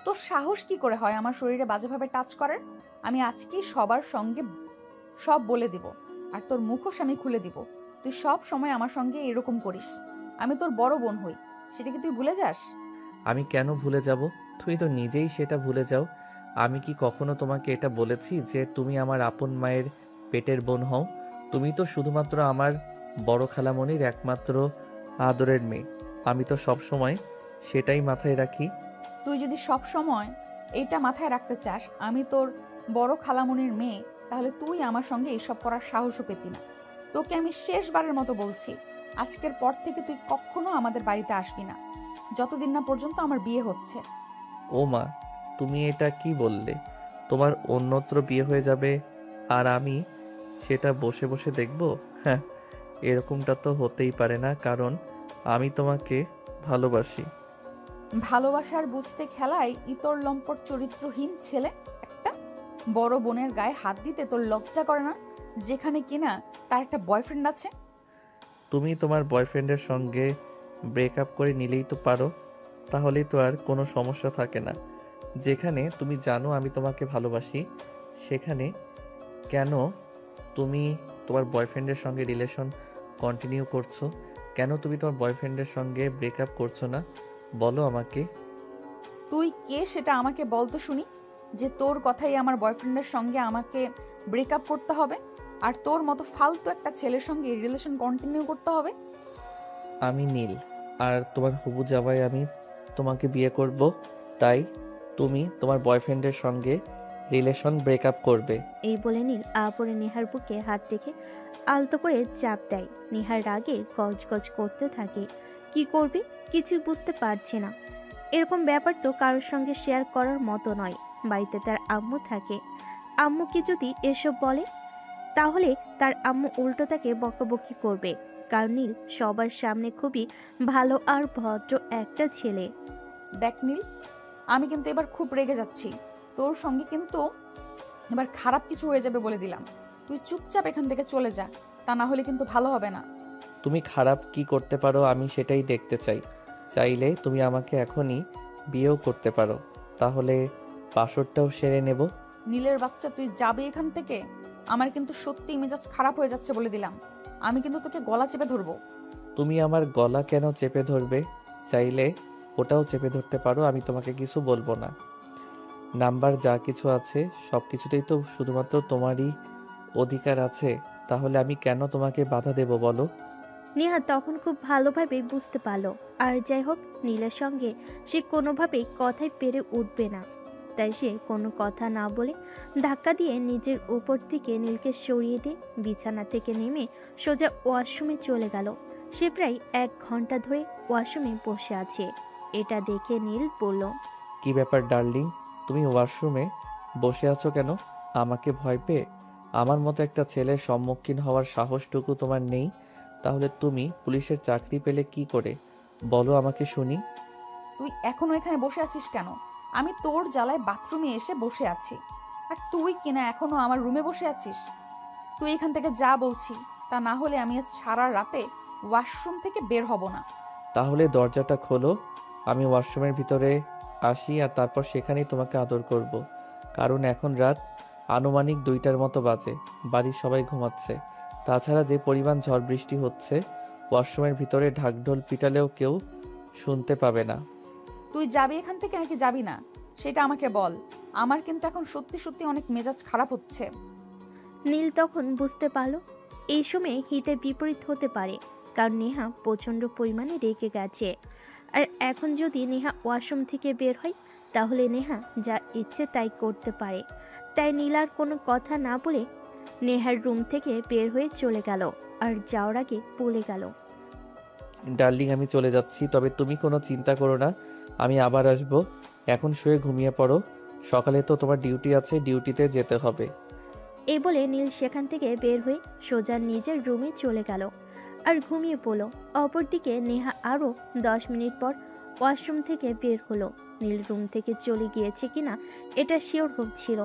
তোর সাহস কি করে হয় আমার শরীরে বাজেভাবে টাচ করার? আমি আজকেই সবার সঙ্গে সব বলে দিব, আর তোর মুখোশ আমি খুলে দিব। তুই সব সময় আমার সঙ্গে এরকম করিস। আমি তোর বড় বোন হই, সেটা কি তুই ভুলে যাস? আমি কেন ভুলে যাব? তুমি তো নিজেই সেটা ভুলে যাও। আমি কি কখনো তোমাকে এটা বলেছি যে তুমি আমার আপন মায়ের পেটের বোন হও? তুমি তো শুধুমাত্র আমার বড় খালামণির একমাত্র আদরের মেয়ে। আমি তো সব সময় সেটাই মাথায় রাখি। তুই যদি সব সময় এইটা মাথায় রাখতে চাস আমি তোর বড় খালামণির মেয়ে, তাহলে তুই আমার সঙ্গে এইসব করার সাহসও পেতি না। তোকে আমি শেষবারের মতো বলছি, আজকের পর থেকে তুই কখনো আমাদের বাড়িতে আসবি না, যতদিন না পর্যন্ত আমার বিয়ে হচ্ছে। ও মা, তুমি এটা কি বললে? তোমার অন্যত্র বিয়ে হয়ে যাবে আর আমি সেটা বসে বসে দেখব? হ্যাঁ, এরকমটা তো হতেই পারে না, কারণ আমি তোমাকে ভালোবাসি। ভালোবাসার বুঝতে খেলায় ইতর লম্পট চরিত্রহীন ছেলে একটা। বড় বোনের গায়ে হাত দিতে তোর লজ্জা করে না, যেখানে কিনা তার একটা বয়ফ্রেন্ড আছে? তুমি তোমার বয়ফ্রেন্ডের সঙ্গে ব্রেকআপ করে নিলেই তো পারো, তাহলেই তো আর কোনো সমস্যা থাকে না। যেখানে তুমি জানো আমি তোমাকে ভালোবাসি, সেখানে কেন তুমি তোমার বয়ফ্রেন্ডের সঙ্গে রিলেশন কন্টিনিউ করছো? কেন তুমি তোমার বয়ফ্রেন্ডের সঙ্গে ব্রেকআপ করছো না? বলো আমাকে। তুই কে সেটা আমাকে বল তো শুনি, যে তোর কথাই আমার বয়ফ্রেন্ডের সঙ্গে আমাকে ব্রেকআপ করতে হবে আর তোর মতো ফালতু একটা ছেলের সঙ্গে রিলেশন কন্টিনিউ করতে হবে। আমি নীল, আর তোমার হবু জামাই আমি। তোমাকে বিয়ে করব, তাই তুমি তোমার বয়ফ্রেন্ডের সঙ্গে রিলেশন ব্রেকআপ করবে। এই বলে নীল পরে নেহার বুকে হাত রেখে আলতো করে চাপ দেয়। নেহার রাগে গজগজ করতে থাকে। কি করবে কিছুই বুঝতে পারছে না। এরকম ব্যাপার তো কারোর সঙ্গে শেয়ার করার মতো নয়। বাড়িতে তার আম্মু থাকে, আম্মুকে যদি এসব বলে তাহলে তার আম্মু উল্টো তাকে বকাবকি করবে। কারণ নীল সবার সামনে খুবই ভালো আর ভদ্র একটা ছেলে। দেখ নীল, আমি কিন্তু এবার খুব রেগে যাচ্ছি। তোর সঙ্গে কিন্তু এবার খারাপ কিছু হয়ে যাবে বলে দিলাম। তুই চুপচাপ এখান থেকে চলে যা, তা না হলে কিন্তু ভালো হবে না। তুমি খারাপ কি করতে পারো আমি সেটাই দেখতে চাই। চাইলে তুমি আমাকে এখনই বিয়েও করতে পারো, তাহলে বাসরটাও সেরে নেব। নীলের বাচ্চা, তুই যাবে এখান থেকে? আমার কিন্তু সত্যি মেজাজ খারাপ হয়ে যাচ্ছে বলে দিলাম। আমি কিন্তু তোকে গলা চেপে ধরবো। তুমি আমার গলা কেন চেপে ধরবে? চাইলে ওটাও চেপে ধরতে পারো, আমি তোমাকে কিছু বলবো না। নাম্বার যা কিছু আছে সব কিছুতেই তো শুধুমাত্র তোমারই অধিকার আছে, তাহলে আমি কেন তোমাকে বাধা দেব বলো? নেহা তখন খুব ভালোভাবে বুঝতে পারল, আর যাই হোক নীলের সঙ্গে সে কোনোভাবেই কথায় পেরে উঠবে না। তাই সে কোনো কথা না বলে ধাক্কা দিয়ে নিজের উপর থেকে নীলকে সরিয়ে দিয়ে বিছানা থেকে নেমে সোজা ওয়াশরুমে চলে গেল। সে প্রায় 1 ঘন্টা ধরে ওয়াশরুমে বসে আছে। এটা দেখে নীল বলল, কি ব্যাপার ডার্লিং, তুমি ওয়াশরুমে বসে আছো কেন? আমাকে ভয় পেয়ে? আমার মতো একটা ছেলের সম্মুখীন হওয়ার সাহসটুকু তোমার নেই? তাহলে তুমি পুলিশের চাকরি পেলে কি করে? বলো আমাকে শুনি। তুই এখনো এখানে বসে আছিস কেন? আমি তোর জ্বালায় বাথরুমে এসে বসে আছি, আর তুই কিনা এখনো আমার রুমে বসে আছিস। তুই এখান থেকে যা বলছি, তা না হলে আমি আজ সারা রাতে ওয়াশরুম থেকে বের হব না। তাহলে দরজাটা খোলো, আমি ওয়াশরুমের ভিতরে আসি আর তারপর সেখানেই তোমাকে আদর করব। কারণ এখন রাত আনুমানিক 2টার মতো বাজে, বাড়ির সবাই ঘুমাচ্ছে। তাছাড়া যে পরিমাণ ঝড় বৃষ্টি হচ্ছে, ওয়াশরুমের ভিতরে ঢাকঢোল পিটালেও কেউ শুনতে পাবে না। তুই যাবি এখান থেকে নাকি যাবি না, সেটা আমাকে বল। আমার কিন্তু এখন সত্যি সত্যি অনেক মেজাজ খারাপ হচ্ছে। নীল তখন বুঝতে পারল এই সময় হিতে বিপরীত হতে পারে, কারণ নেহা প্রচণ্ড পরিমাণে রেগে গেছে। আর এখন যদি নেহা ওয়াশরুম থেকে বের হয় তাহলে নেহা যা ইচ্ছে তাই করতে পারে। তাই নীল আর কোনো কথা না বলে নেহার রুম থেকে বের হয়ে চলে গেল, আর যাওয়ার আগে বলে গেল, ডার্লিং আমি চলে যাচ্ছি, তবে তুমি কোনো চিন্তা করো না, আমি আবার আসবো। এখন শুয়ে ঘুমিয়ে পড়ো, সকালে তো তোমার ডিউটি আছে, ডিউটিতে যেতে হবে। এই বলে নীল সেখান থেকে বের হয়ে সোজা নিজের রুমে চলে গেল আর ঘুমিয়ে পড়ল। অপরদিকে নেহা আরও 10 মিনিট পর ওয়াশরুম থেকে বের হলো। নীল রুম থেকে চলে গিয়েছে কিনা এটা শিওর হচ্ছিল।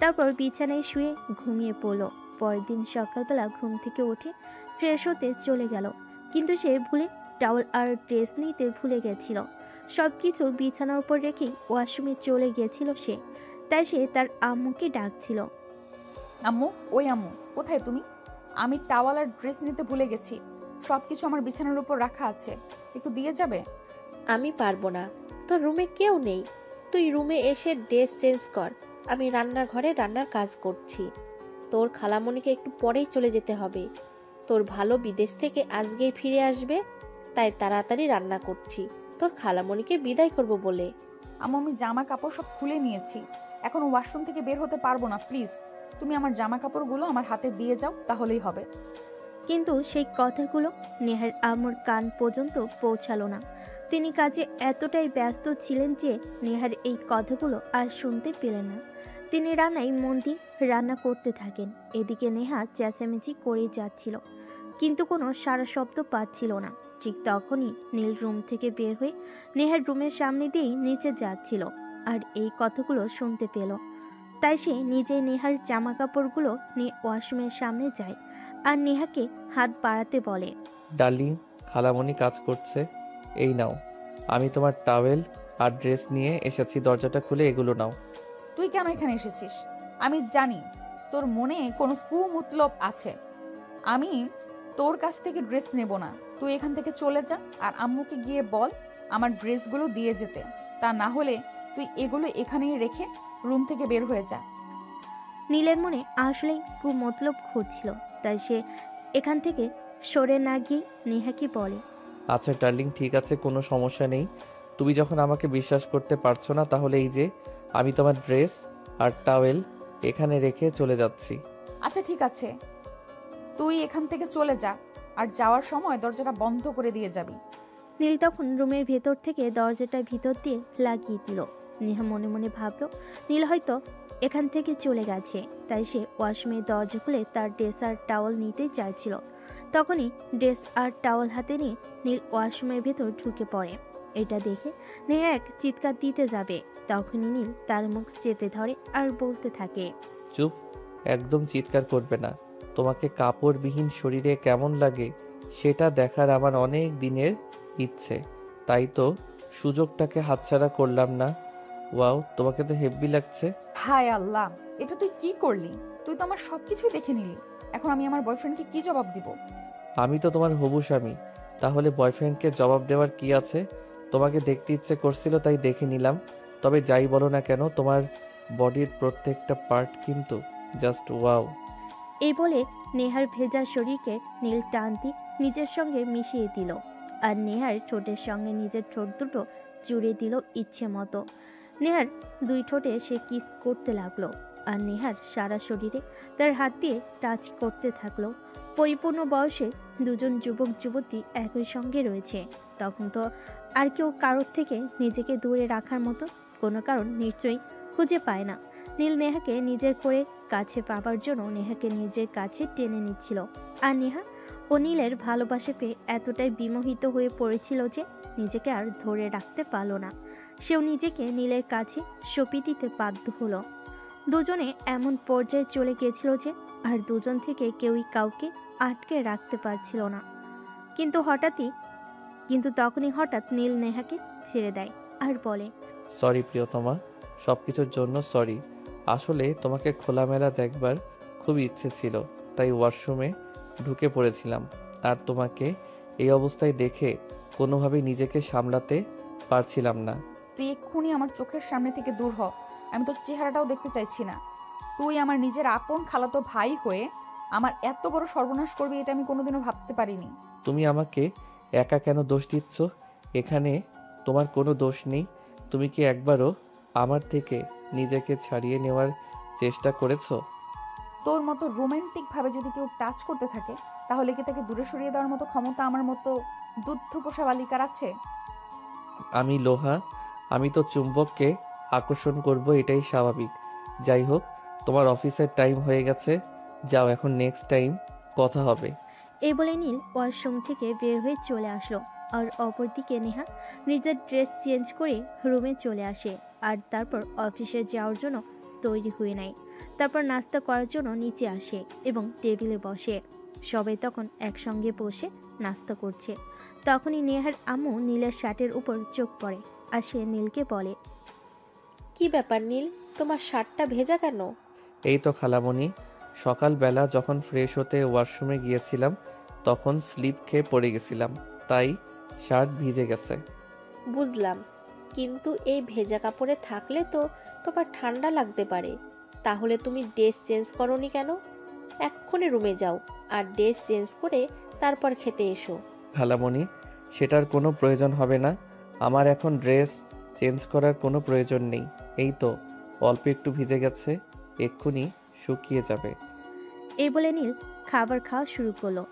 তারপর বিছানায় শুয়ে ঘুমিয়ে পড়ল। পরের দিন সকালবেলা ঘুম থেকে উঠে ফ্রেশ হতে চলে গেল, কিন্তু সে ভুলে টাওয়েল আর ড্রেস নিতে ভুলে গেছিল। সব কিছু বিছানার উপর রেখেই ওয়াশরুমে চলে গিয়েছিল সে। তাই সে তার আম্মুকে ডাকছিল। আম্মু, ওই আম্মু, কোথায় তুমি? আমি টাওয়াল আর ড্রেস নিতে ভুলে গেছি। সবকিছু আমার বিছানার উপর রাখা আছে, একটু দিয়ে যাবে? আমি পারবো না, তোর রুমে কেউ নেই। তুই রুমে এসে ড্রেস চেঞ্জ কর, আমি রান্নাঘরে রান্নার কাজ করছি। তোর খালামণিকে একটু পরেই চলে যেতে হবে। তোর ভালো বিদেশ থেকে আজকেই ফিরে আসবে, তাই তাড়াতাড়ি রান্না করছি তোর খালামণিকে বিদায় করব বলে। আম্মু, আমি জামা কাপড় সব খুলে নিয়েছি, এখন ওয়াশরুম থেকে বের হতে পারবো না। প্লিজ তুমি আমার জামা কাপড়গুলো আমার হাতে দিয়ে যাও, তাহলেই হবে। কিন্তু সেই কথাগুলো নেহার আম্মুর কান পর্যন্ত পৌঁছালো না। তিনি কাজে এতটাই ব্যস্ত ছিলেন যে নেহার এই কথাগুলো আর শুনতে পেলেন না। তিনি রান্নায় মন দিয়ে রান্না করতে থাকেন। এদিকে নেহা চেঁচামেচি করে যাচ্ছিল, কিন্তু কোনো সারা শব্দ পাচ্ছিল না। ঠিক তখনই নীল রুম থেকে বের হয়ে নেহার রুমের সামনে দিয়েই নিচে যাচ্ছিল, আর এই কথাগুলো শুনতে পেল। তাই সে নিজেই নেহার জামা কাপড়গুলো নিয়ে ওয়াশরুমের সামনে যায় আর নেহাকে হাত বাড়াতে বলে, ডার্লিং, খালামণি কাজ করছে, এই নাও। আমি তোমার টাওয়েল আর ড্রেস নিয়ে এসেছি, দরজাটা খুলে এগুলো নাও। তুই কেন এখানে এসেছিস? আমি জানি তোর মনে কোনো কুমতলব আছে। আমি তোর কাছ থেকে ড্রেস নেব না। তুই এখান থেকে চলে যা, আর আম্মুকে গিয়ে বল আমার ড্রেসগুলো দিয়ে যেতে। তা না হলে তুই এগুলো এখানেই রেখে রুম থেকে বের হয়ে যা। নীলের মনে আসলেই কুমতলব ঘুরছিল, তাই সে এখান থেকে সরে না গিয়ে নেহাকে বলে, আচ্ছা ডার্লিং, ঠিক আছে, কোনো সমস্যা নেই। তুমি যখন আমাকে বিশ্বাস করতে পারছো না, তাহলে এই যে আমি তোমার ড্রেস আর টাওয়েল এখানে রেখে চলে যাচ্ছি। আচ্ছা ঠিক আছে, তুই এখান থেকে চলে যা, আর যাওয়ার সময় দরজাটা বন্ধ করে দিয়ে যাবি। নীল তখন রুমের ভেতর থেকে দরজাটা ভিতর দিয়ে লাগিয়ে দিল। নেহা মনে মনে ভাবল নীল হয়তো এখান থেকে চলে গেছে, তাই সে ওয়াশরুমের দরজা খুলে তার ড্রেস আর টাওয়াল নিতে চাইছিল। তখনই ড্রেস আর টাওয়াল হাতে নিয়ে নীল ওয়াশরুমের ভেতর ঢুকে পড়ে। এটা দেখে নেহা এক চিৎকার দিতে যাবে, তখনই নীল তার মুখ চেপে ধরে আর বলতে থাকে, চুপ, একদম চিৎকার করবে না। তোমাকে কাপড়বিহীন শরীরে কেমন লাগে সেটা দেখার আমার অনেক দিনের ইচ্ছে, তাই তো সুযোগটাকে হাতছাড়া করলাম না। ওয়াও, তোমাকে তো হেব্বি লাগছে। হায় আল্লাহ, এটা তুই কি করলি? তুই তো আমার সবকিছুই দেখে নিলি। এখন আমি আমার বয়ফ্রেন্ডকে কি জবাব দিব? আমি তো তোমার হবু স্বামী, তাহলে বয়ফ্রেন্ডকে জবাব দেওয়ার কি আছে? তোমাকে দেখতে ইচ্ছে করছিল তাই দেখে নিলাম। তবে যাই বলো না কেন, তোমার বডির প্রত্যেকটা পার্ট কিন্তু জাস্ট ওয়াও। এই বলে নেহার ভেজা শরীরকে নীল টান দিয়ে নিজের সঙ্গে মিশিয়ে দিল, আর নেহার ঠোঁটের সঙ্গে নিজের ঠোঁট দুটো জুড়ে দিল ইচ্ছে মতো। নেহার দুই ঠোঁটে সে কিস করতে লাগলো, আর নেহার সারা শরীরে তার হাত দিয়ে টাচ করতে থাকলো। পরিপূর্ণ বয়সে দুজন যুবক যুবতী একই সঙ্গে রয়েছে, তখন তো আর কেউ কারোর থেকে নিজেকে দূরে রাখার মতো কোনো কারণ নিশ্চয়ই খুঁজে পায় না। নীল নেহাকে নিজের করে কাছে পাবার জন্য নেহাকে নিজের কাছে টেনে নিচ্ছিল, আর নেহা ও নীলের ভালোবাসা পেয়ে এতটাই বিমোহিত হয়ে পড়েছিল যে নিজেকে আর ধরে রাখতে পারল না। সেও নিজেকে নীলের কাছে সঁপে দিতে বাধ্য হলো। দুজনে এমন পর্যায়ে চলে গিয়েছিল যে আর দুজন থেকে কেউই কাউকে আটকে রাখতে পারছিল না। কিন্তু তখনই হঠাৎ নীল নেহাকে ছেড়ে দেয় আর বলে, সরি প্রিয়তমা, সব কিছুর জন্য সরি। আসলে তোমাকে খোলামেলা দেখবার খুব ইচ্ছে ছিল, তাই ওয়াশরুমে ঢুকে পড়েছিলাম। আর তোমাকে এই অবস্থায় দেখে কোনোভাবেই নিজেকে সামলাতে পারছিলাম না। তুই এক্ষুনি আমার চোখের সামনে থেকে দূর হ। আমি তোর চেহারাটাও দেখতে চাইছি না। তুই আমার নিজের আপন খালাতো ভাই হয়ে আমার এত বড় সর্বনাশ করবি, এটা আমি কোনোদিনও ভাবতে পারিনি। তুমি আমাকে একা কেন দোষ দিচ্ছ? এখানে তোমার কোনো দোষ নেই। তুমি কি একবারও আমার থেকে নিজেকে ছাড়িয়ে নেওয়ার চেষ্টা করেছো? তোর মতো রোমান্টিক ভাবে যদি কেউ টাচ করতে থাকে, তাহলে কি তাকে দূরে সরিয়ে দেওয়ার মতো ক্ষমতা আমার মতো দুগ্ধ পোষা বালিকার আছে? আমি লোহা, আমি তো চুম্বককে আকর্ষণ করব, এটাই স্বাভাবিক। যাই হোক, তোমার অফিসের টাইম হয়ে গেছে, যাও, এখন নেক্সট টাইম কথা হবে। এই বলে নীল ওয়াশরুম থেকে বের হয়ে চলে আসলো, আর অপরদিকে নেহা নিজের ড্রেস চেঞ্জ করে রুমে চলে আসে, আর তারপর অফিসে যাওয়ার জন্য তৈরি হয়ে নেয়। তারপর নাস্তা করার জন্য নিচে আসে এবং টেবিলে বসে। সবাই তখন একসঙ্গে বসে নাস্তা করছে। তখনই নেহার আম্মু নীলের শার্টের উপর চোখ পড়ে আর সে নীলকে বলে, কি ব্যাপার নীল, তোমার শার্টটা ভেজা কেন? এই তো খালামণি, সকালবেলা যখন ফ্রেশ হতে ওয়াশরুমে গিয়েছিলাম তখন স্লিপ খেয়ে পড়ে গেছিলাম, তাই শার্ট ভিজে গেছে। বুঝলাম, কিন্তু এই ভেজা কাপড়ে থাকলে তো তোমার ঠান্ডা লাগতে পারে। তাহলে তুমি ড্রেস চেঞ্জ করোনি কেন? এক্ষুনি রুমে যাও আর ড্রেস চেঞ্জ করে তারপর খেতে এসো। খালামণি, সেটার কোনো প্রয়োজন হবে না। আমার এখন ড্রেস চেঞ্জ করার কোনো প্রয়োজন নেই। এই তো অল্প একটু ভিজে গেছে, এক্ষুনি শুকিয়ে যাবে। এই বলে নীল খাবার খাওয়া শুরু করলো।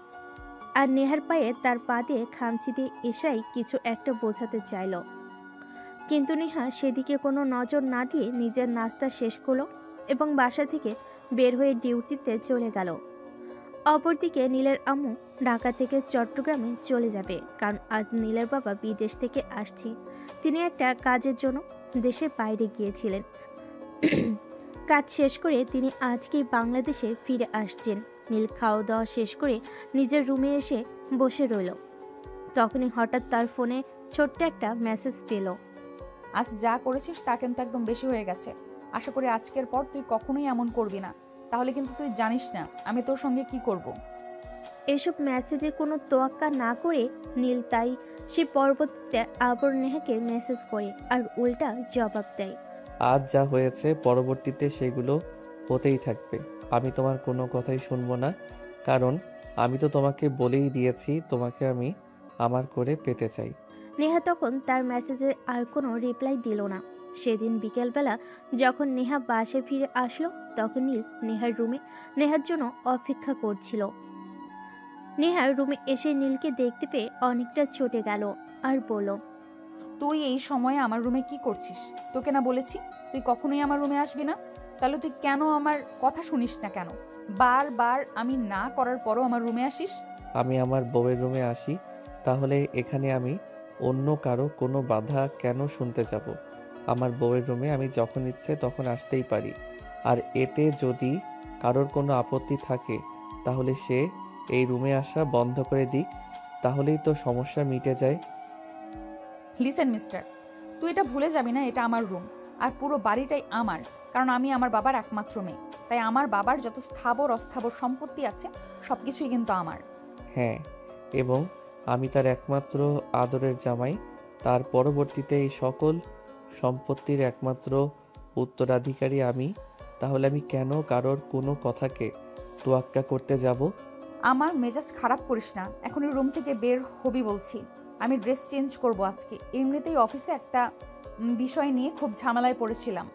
আর নেহার পায়ে তার পা দিয়ে খামচি দিয়ে এসাই কিছু একটা বোঝাতে চাইল, কিন্তু নেহা সেদিকে কোনো নজর না দিয়ে নিজের নাস্তা শেষ করলো এবং বাসা থেকে বের হয়ে ডিউটিতে চলে গেল। অপরদিকে নীলের আম্মু ঢাকা থেকে চট্টগ্রামে চলে যাবে, কারণ আজ নীলের বাবা বিদেশ থেকে আসছে। তিনি একটা কাজের জন্য দেশের বাইরে গিয়েছিলেন। কাজ শেষ করে তিনি আজকেই বাংলাদেশে ফিরে আসছেন। নীল খাওয়া দাওয়া শেষ করে নিজের রুমে এসে বসে রইল। তখনই হঠাৎ তার ফোনে ছোট্ট একটা মেসেজ পেল। আজ যা করেছিস তা কিন্তু একদম বেশি হয়ে গেছে। আশা করি আজকের পর তুই কখনোই এমন করবি না, তাহলে কিন্তু তুই জানিস না আমি তোর সঙ্গে কি করব। এসব মেসেজে কোনো তোয়াক্কা না করে নীল তাই সে পরবর্তীতে আবার নেহাকে মেসেজ করে আর উল্টা জবাব দেয়। আজ যা হয়েছে পরবর্তীতে সেগুলো হতেই থাকবে। আমি তোমার কোনো কথাই শুনবো না, কারণ আমি তো তোমাকে বলেই দিয়েছি তোমাকে আমি আমার করে পেতে চাই। নেহা তখন তার মেসেজে আর কোনো রিপ্লাই দিল না। সেদিন বিকেলবেলা যখন নেহা বাসায় ফিরে আসলো তখন নীল নেহার রুমে নেহার জন্য অপেক্ষা করছিল। নেহার রুমে এসে নীলকে দেখতে পেয়ে অনেকটা চটে গেল আর বলল, তুই এই সময়ে আমার রুমে কি করছিস? তোকে না বলেছি তুই কখনোই আমার রুমে আসবি না? তাহলে তুই কেন আমার কথা শুনিস না কেন? বারবার আমি না করার পরও আমার রুমে আসিস। আমি আমার বউয়ের রুমে আসি, তাহলে এখানে আমি অন্য কারো কোনো বাধা কেন শুনতে যাব? আমার বউয়ের রুমে আমি যখন ইচ্ছে তখন আসতেই পারি। আর এতে যদি কারোর কোনো আপত্তি থাকে তাহলে সে এই রুমে আসা বন্ধ করে দিক, তাহলেই তো সমস্যা মিটে যায়। লিসেন মিস্টার, তুই এটা ভুলে যাবি না এটা আমার রুম, আর পুরো বাড়িটাই আমার, কারণ আমি আমার বাবার একমাত্র মেয়ে। তাই আমার বাবার যত স্থাবর অস্থাবর সম্পত্তি আছে সবকিছুই কিন্তু আমার। হ্যাঁ, এবং আমি তার একমাত্র আদরের জামাই। তার পরবর্তীতে এই সকল সম্পত্তির একমাত্র উত্তরাধিকারী আমি। তাহলে আমি কেন কারোর কোনো কথাকে তোয়াক্কা করতে যাব? আমার মেজাজ খারাপ করিস না, এখন রুম থেকে বের হবি বলছি। আমি ড্রেস চেঞ্জ করব আজকে। এমনিতেই অফিসে একটা বিষয় নিয়ে খুব ঝামেলায় পড়েছিলাম,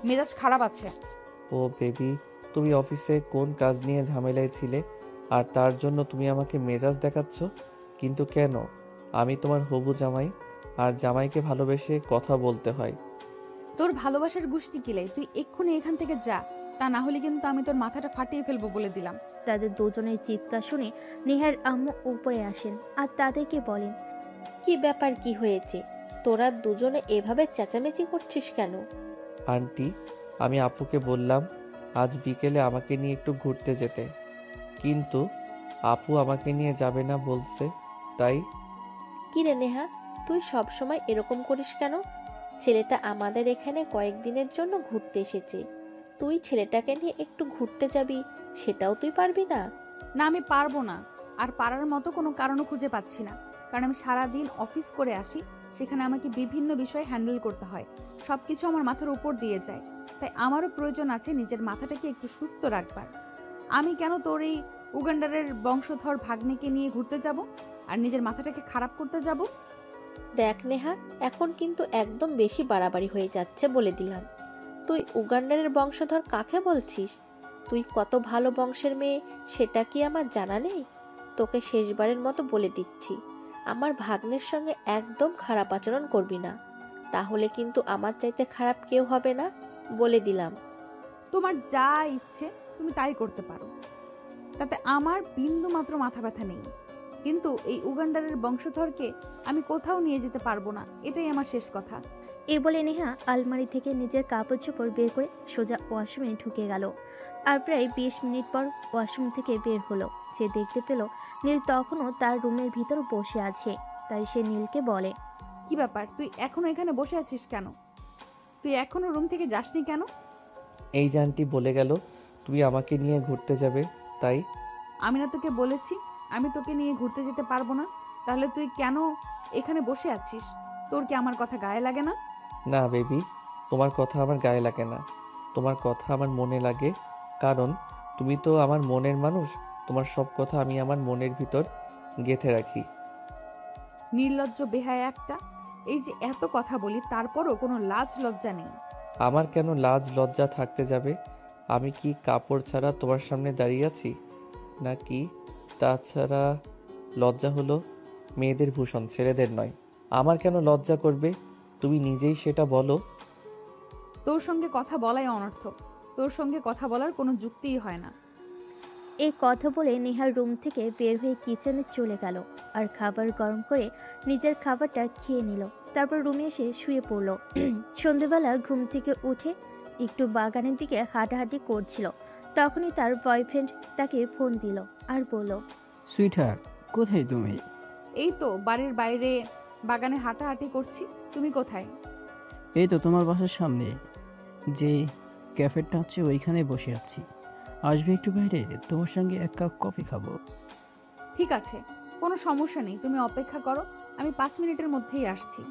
মেজাজ খারাপ আছে। ও বেবি, তুমি অফিসে কোন কাজ নিয়ে ঝামেলায় ছিলে আর তার জন্য তুমি আমাকে মেজাজ দেখাচ্ছ? কিন্তু কেন? আমি তোমার হবু জামাই, আর জামাইকে ভালোবেসে কথা বলতে হয়। তোর ভালোবাসার গুষ্টি কিলে, তুই এক্ষুনি এখান থেকে যা, তা না হলে কিন্তু আমি তোর মাথাটা ফাটিয়ে ফেলবো বলে দিলাম। তাদের দুজনের চিৎকার শুনে নেহার আম্মু উপরে আসেন আর তাদেরকে বলেন, কি ব্যাপার, কি হয়েছে? তোরা দুজনে এভাবে চেঁচামেচি করছিস কেন? আন্টি, আমি আপুকে বললাম আজ বিকেলে আমাকে নিয়ে একটু ঘুরতে যেতে, কিন্তু আপু আমাকে নিয়ে যাবে না বলছে, তাই। কি রে নেহা, তুই সব সময় এরকম করিস কেন? ছেলেটা আমাদের এখানে কয়েকদিনের জন্য ঘুরতে এসেছে, তুই ছেলেটাকে নিয়ে একটু ঘুরতে যাবি, সেটাও তুই পারবি না? না, আমি পারবো না, আর পারার মতো কোনো কারণও খুঁজে পাচ্ছি না। কারণ আমি সারাদিন অফিস করে আসি, সেখানে আমাকে বিভিন্ন বিষয় হ্যান্ডেল করতে হয়, সব কিছু আমার মাথার উপর দিয়ে যায়। তাই আমারও প্রয়োজন আছে নিজের মাথাটাকে একটু সুস্থ রাখবার। আমি কেন তোর এই উগান্ডারের বংশধর ভাগ্নেকে নিয়ে ঘুরতে যাব আর নিজের মাথাটাকে খারাপ করতে যাব? দেখ নেহা, এখন কিন্তু একদম বেশি বাড়াবাড়ি হয়ে যাচ্ছে বলে দিলাম। তুই উগান্ডারের বংশধর কাকে বলছিস? তুই কত ভালো বংশের মেয়ে সেটা কি আমার জানা নেই? তোকে শেষবারের মতো বলে দিচ্ছি, আমার ভাগ্নের সঙ্গে একদম খারাপ আচরণ করবি না, তাহলে কিন্তু আমার চাইতে খারাপ কেউ হবে না, বলে দিলাম। তোমার যা ইচ্ছে তুমি তাই করতে পারো, তাতে আমার বিন্দু মাত্র মাথা ব্যথা নেই। কিন্তু এই উগান্ডারের বংশধরকে আমি কোথাও নিয়ে যেতে পারবো না, এটাই আমার শেষ কথা। এই বলে নেহা আলমারি থেকে নিজের কাপড় চোপড় বের করে সোজা ওয়াশরুমে ঢুকে গেল। আর প্রায় 20 মিনিট পর ওয়াশরুম থেকে বের হলো। সে দেখতে পেল নীল তখনও তার রুমের ভিতর বসে আছে। তাই সে নীলকে বলে, কি ব্যাপার, তুই এখনো এখানে বসে আছিস কেন? তুই এখনো রুম থেকে যাসনি কেন? এই যে আন্টি বলে গেল তুমি আমাকে নিয়ে ঘুরতে যাবে, তাই। আমি না তোকে বলেছি আমি তোকে নিয়ে ঘুরতে যেতে পারবো না? তাহলে তুই কেন এখানে বসে আছিস? তোর কি আমার কথা গায়ে লাগে না? না বেবি, তোমার কথা আমার গায়ে লাগে না, তোমার কথা আমার মনে লাগে, কারণ তুমি তো আমার মনের মানুষ। তোমার সব কথা আমি আমার মনের ভিতর গেঁথে রাখি। নির্লজ্জ বেহায়া একটা। এই যে এত কথা বলি তারপরও কোনো লাজ লজ্জা নেই। আমার কেন লাজ লজ্জা থাকতে যাবে? আমি কি কাপড় ছাড়া তোমার সামনে দাঁড়িয়ে আছি নাকি? তাছাড়া লজ্জা হলো মেয়েদের ভূষণ, ছেলেদের নয়। আমার কেন লজ্জা করবে? তুমি নিজেই সেটা বলো। তোর সঙ্গে কথা বলাই অনর্থক। তোর সঙ্গে কথা বলার কোনো যুক্তিই হয় না। এই কথা বলে নেহার রুম থেকে বের হয়ে কিচেনে চলে গেল আর খাবার গরম করে নিজের খাবারটা খেয়ে নিল। তারপর রুমে এসে শুয়ে পড়ল। সন্ধেবেলা ঘুম থেকে উঠে একটু বাগানের দিকে হাঁটাহাঁটি করছিল। তখনই তার বয়ফ্রেন্ড তাকে ফোন দিল আর বলল, সুইটহার্ট, কোথায় তুমি? এই তো বাড়ির বাইরে বাগানে হাঁটাহাঁটি করছি। তুমি কোথায়? এই তো তোমার বাসার সামনে যে ক্যাফেটা আছে ওইখানে বসে আছি। আসবে একটু বাইরে, তোমার সঙ্গে এক কাপ কফি খাবো। ঠিক আছে, কোনো সমস্যা নেই, তুমি অপেক্ষা করো, আমি 5 মিনিটের মধ্যেই আসছি।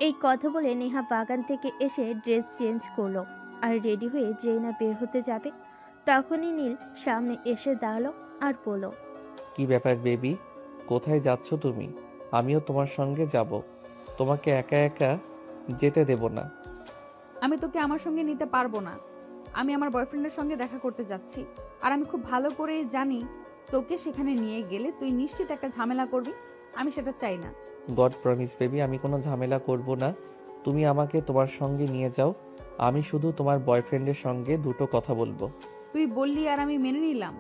এই কথা বলে নেহা বাগান থেকে এসে ড্রেস চেঞ্জ করলো আর রেডি হয়ে যেই না বের হতে যাবে তখনই নীল সামনে এসে দাঁড়ালো আর বলল, কি ব্যাপার বেবি, কোথায় যাচ্ছ তুমি? আমিও তোমার সঙ্গে যাব, তোমাকে একা একা যেতে দেব না। আমি তোকে আমার সঙ্গে নিতে পারবো না। আমি আমার বয়ফ্রেন্ডের সঙ্গে দেখা করতে যাচ্ছি, আর আমি খুব ভালো করে জানি তোকে সেখানে নিয়ে গেলে তুই নিশ্চিত একটা ঝামেলা করবি। আমি সেটা চাই না। গড প্রমিস বেবি, আমি কোনো ঝামেলা করব না। তুমি আমাকে তোমার সঙ্গে নিয়ে যাও, আমি শুধু তোমার বয়ফ্রেন্ডের সঙ্গে দুটো কথা বলবো। তুই বললি আর আমি মেনে নিলাম?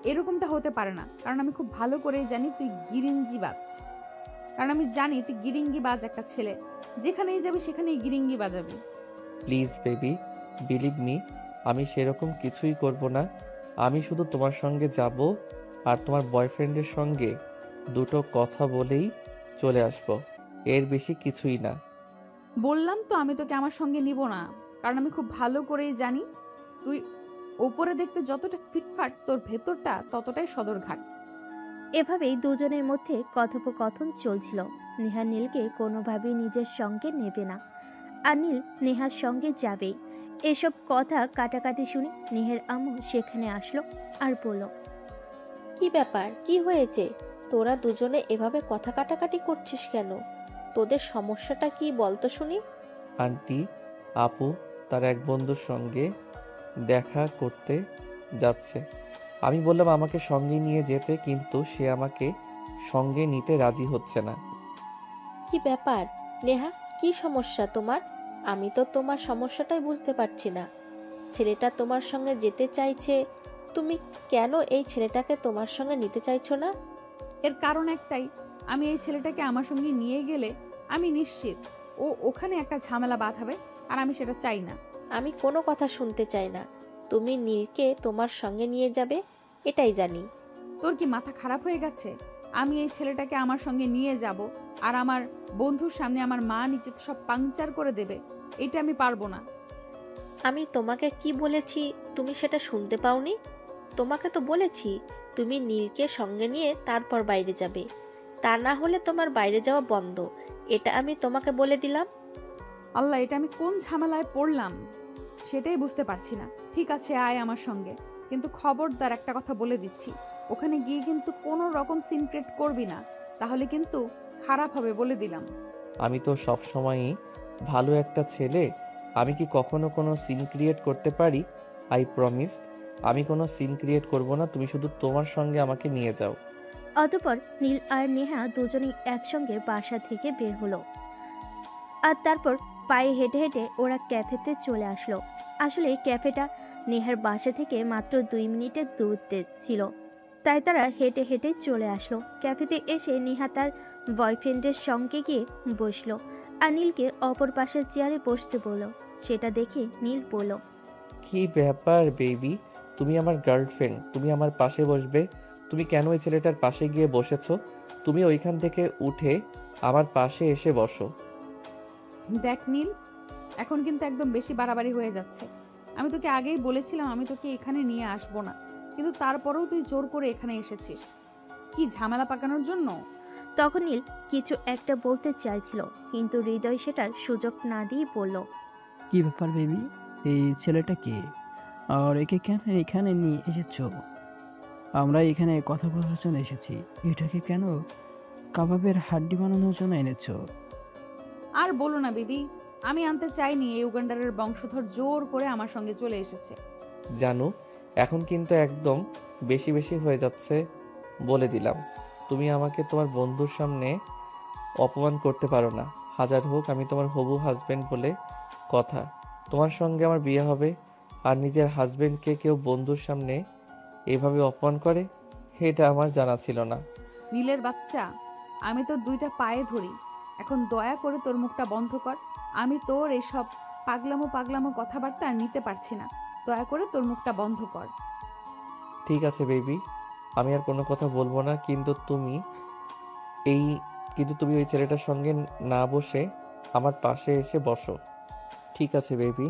এরকমটা হতে পারে না, কারণ আমি খুব ভালো করে জানি তুই গিরিঞ্জিবাজ। কারণ আমি জানি তুই গিরিঙ্গিবাজ একটা ছেলে, যেখানেই যাবি সেখানেই গিরিঙ্গি বাজাবি। প্লিজ বেবি, বিলিভ মি, আমি সেরকম কিছুই করব না। আমি শুধু তোমার সঙ্গে যাব আর তোমার বয়ফ্রেন্ডের সঙ্গে দুটো কথা বলেই চলে আসব, এর বেশি কিছুই না। বললাম তো আমি তোকে আমার সঙ্গে নিব না, কারণ আমি খুব ভালো করেই জানি তুই ওপরে দেখতে যতটা ফিটফাট, তোর ভেতরটা ততটাই সদরঘাট। এভাবেই দুজনের মধ্যে কথোপকথন চলছিল। নেহা নীলকে কোনোভাবেই নিজের সঙ্গে নেবে না আর নীল নেহার সঙ্গে যাবে। এসব কথা কাটাকাটি শুনে নেহের আম্মু সেখানে আসলো আর বলল, কি ব্যাপার, কি হয়েছে? তোরা দুজনে এভাবে কথা কাটাকাটি করছিস কেন? তোদের সমস্যাটা কি বলতো শুনি। আন্টি, আপু তার এক বন্ধুর সঙ্গে দেখা করতে যাচ্ছে। আমি বললাম আমাকে সঙ্গে নিয়ে যেতে, কিন্তু সে আমাকে সঙ্গে নিতে রাজি হচ্ছে না। কি ব্যাপার নেহা, কি সমস্যা তোমার? আমি তো তোমার সমস্যাটাই বুঝতে পারছি না। ছেলেটা তোমার সঙ্গে যেতে চাইছে, তুমি কেন এই ছেলেটাকে তোমার সঙ্গে নিতে চাইছো না? এর কারণ একটাই, আমি এই ছেলেটাকে আমার সঙ্গে নিয়ে গেলে আমি নিশ্চিত ও ওখানে একটা ঝামেলা বাঁধাবে, আর আমি সেটা চাই না। আমি কোনো কথা শুনতে চাই না। তুমি নীলকে তোমার সঙ্গে নিয়ে যাবে, এটাই জানি। তোর কি মাথা খারাপ হয়ে গেছে? আমি এই ছেলেটাকে আমার সঙ্গে নিয়ে যাব আর আমার বন্ধুর সামনে আমার মা নিচে সব পাংচার করে দেবে? এটা আমি পারবো না। আমি তোমাকে কি বলেছি তুমি সেটা শুনতে পাওনি? তোমাকে তো বলেছি তুমি নীলকে সঙ্গে নিয়ে তারপর বাইরে যাবে, তা না হলে তোমার বাইরে যাওয়া বন্ধ। এটা আমি তোমাকে বলে দিলাম। আল্লাহ, এটা আমি কোন ঝামেলায় পড়লাম সেটাই বুঝতে পারছি না। ঠিক আছে, আয় আমার সঙ্গে, কিন্তু খবরদার একটা কথা বলে দিচ্ছি, ওখানে গিয়ে কিন্তু কোনো রকম সিন ক্রিয়েট করবি না, তাহলে কিন্তু খারাপ হবে, বলে দিলাম। আমি তো সব সময়ই ভালো একটা ছেলে, আমি কি কখনো কোনো সিন ক্রিয়েট করতে পারি? আই প্রমিসড আমি কোনো সিন ক্রিয়েট করব না, তুমি শুধু তোমার সঙ্গে আমাকে নিয়ে যাও। অতঃপর নীল আর নেহা দুজনেই একসঙ্গে বাসা থেকে বের হলো আর তারপর পায়ে হেঁটে হেঁটে ওরা ক্যাফেতে চলে আসলো। আসলে ক্যাফেটা নেহার বাসা থেকে মাত্র 2 মিনিটের দূরত্বে ছিল, তাই তারা হেঁটে হেঁটে চলে আসলো। ক্যাফেতে এসে নেহা তার বয়ফ্রেন্ডের সঙ্গে গিয়ে বসলো আর নীলকে অপর পাশের চেয়ারে বসতে বলল। সেটা দেখে নীল বলল, কি ব্যাপার বেবি, তুমি আমার গার্লফ্রেন্ড, তুমি আমার পাশে বসবে, তুমি কেন ওই ছেলেটার পাশে গিয়ে বসেছো? তুমি ওইখান থেকে উঠে আমার পাশে এসে বসো। দেখ নীল, এখন কিন্তু একদম বেশি বাড়াবাড়ি হয়ে যাচ্ছে। আমি তোকে আগেই বলেছিলাম আমি তোকে এখানে নিয়ে আসবো না, কিন্তু তারপরেও তুই জোর করে এখানে এসেছিস। কি ঝামেলা পাকানোর জন্য? তখন নীল কিছু একটা বলতে চাইছিল, কিন্তু হৃদয় সেটার সুযোগ না দিয়ে বলল, কি ব্যাপার বেবি? এই ছেলেটা কে? আর একে কেন এখানে নিয়ে এসেছো? আমরা এখানে কথা বলার জন্য এসেছি। এটাকে কেন কাবাবের হাড্ডি বানানোর জন্য এনেছো? আর বলো না বেবি, আমি আনতে চাইনি। এই উগান্ডারের বংশধর জোর করে আমার সঙ্গে চলে এসেছে। জানো, এখন কিন্তু একদম বেশি বেশি হয়ে যাচ্ছে, বলে দিলাম। তুমি আমাকে তোমার বন্ধুর সামনে অপমান করতে পারো না। হাজার হোক আমি তোমার হবু হাজবেন্ড বলে কথা। তোমার সঙ্গে আমার বিয়ে হবে, আর নিজের হাজবেন্ডকে কেউ বন্ধুর সামনে এভাবে অপমান করে, এটা আমার জানা ছিল না। নীলের বাচ্চা, আমি তোর দুইটা পায়ে ধরি, এখন দয়া করে তোর মুখটা বন্ধ কর। আমি তোর এসব পাগলামো পাগলামো কথাবার্তা আর নিতে পারছি না। দয়া করে তোর মুখটা বন্ধ কর। ঠিক আছে বেবি, আমি আর কোনো কথা বলবো না, কিন্তু তুমি ওই ছেলেটার সঙ্গে না বসে আমার পাশে এসে বসো। ঠিক আছে বেবি,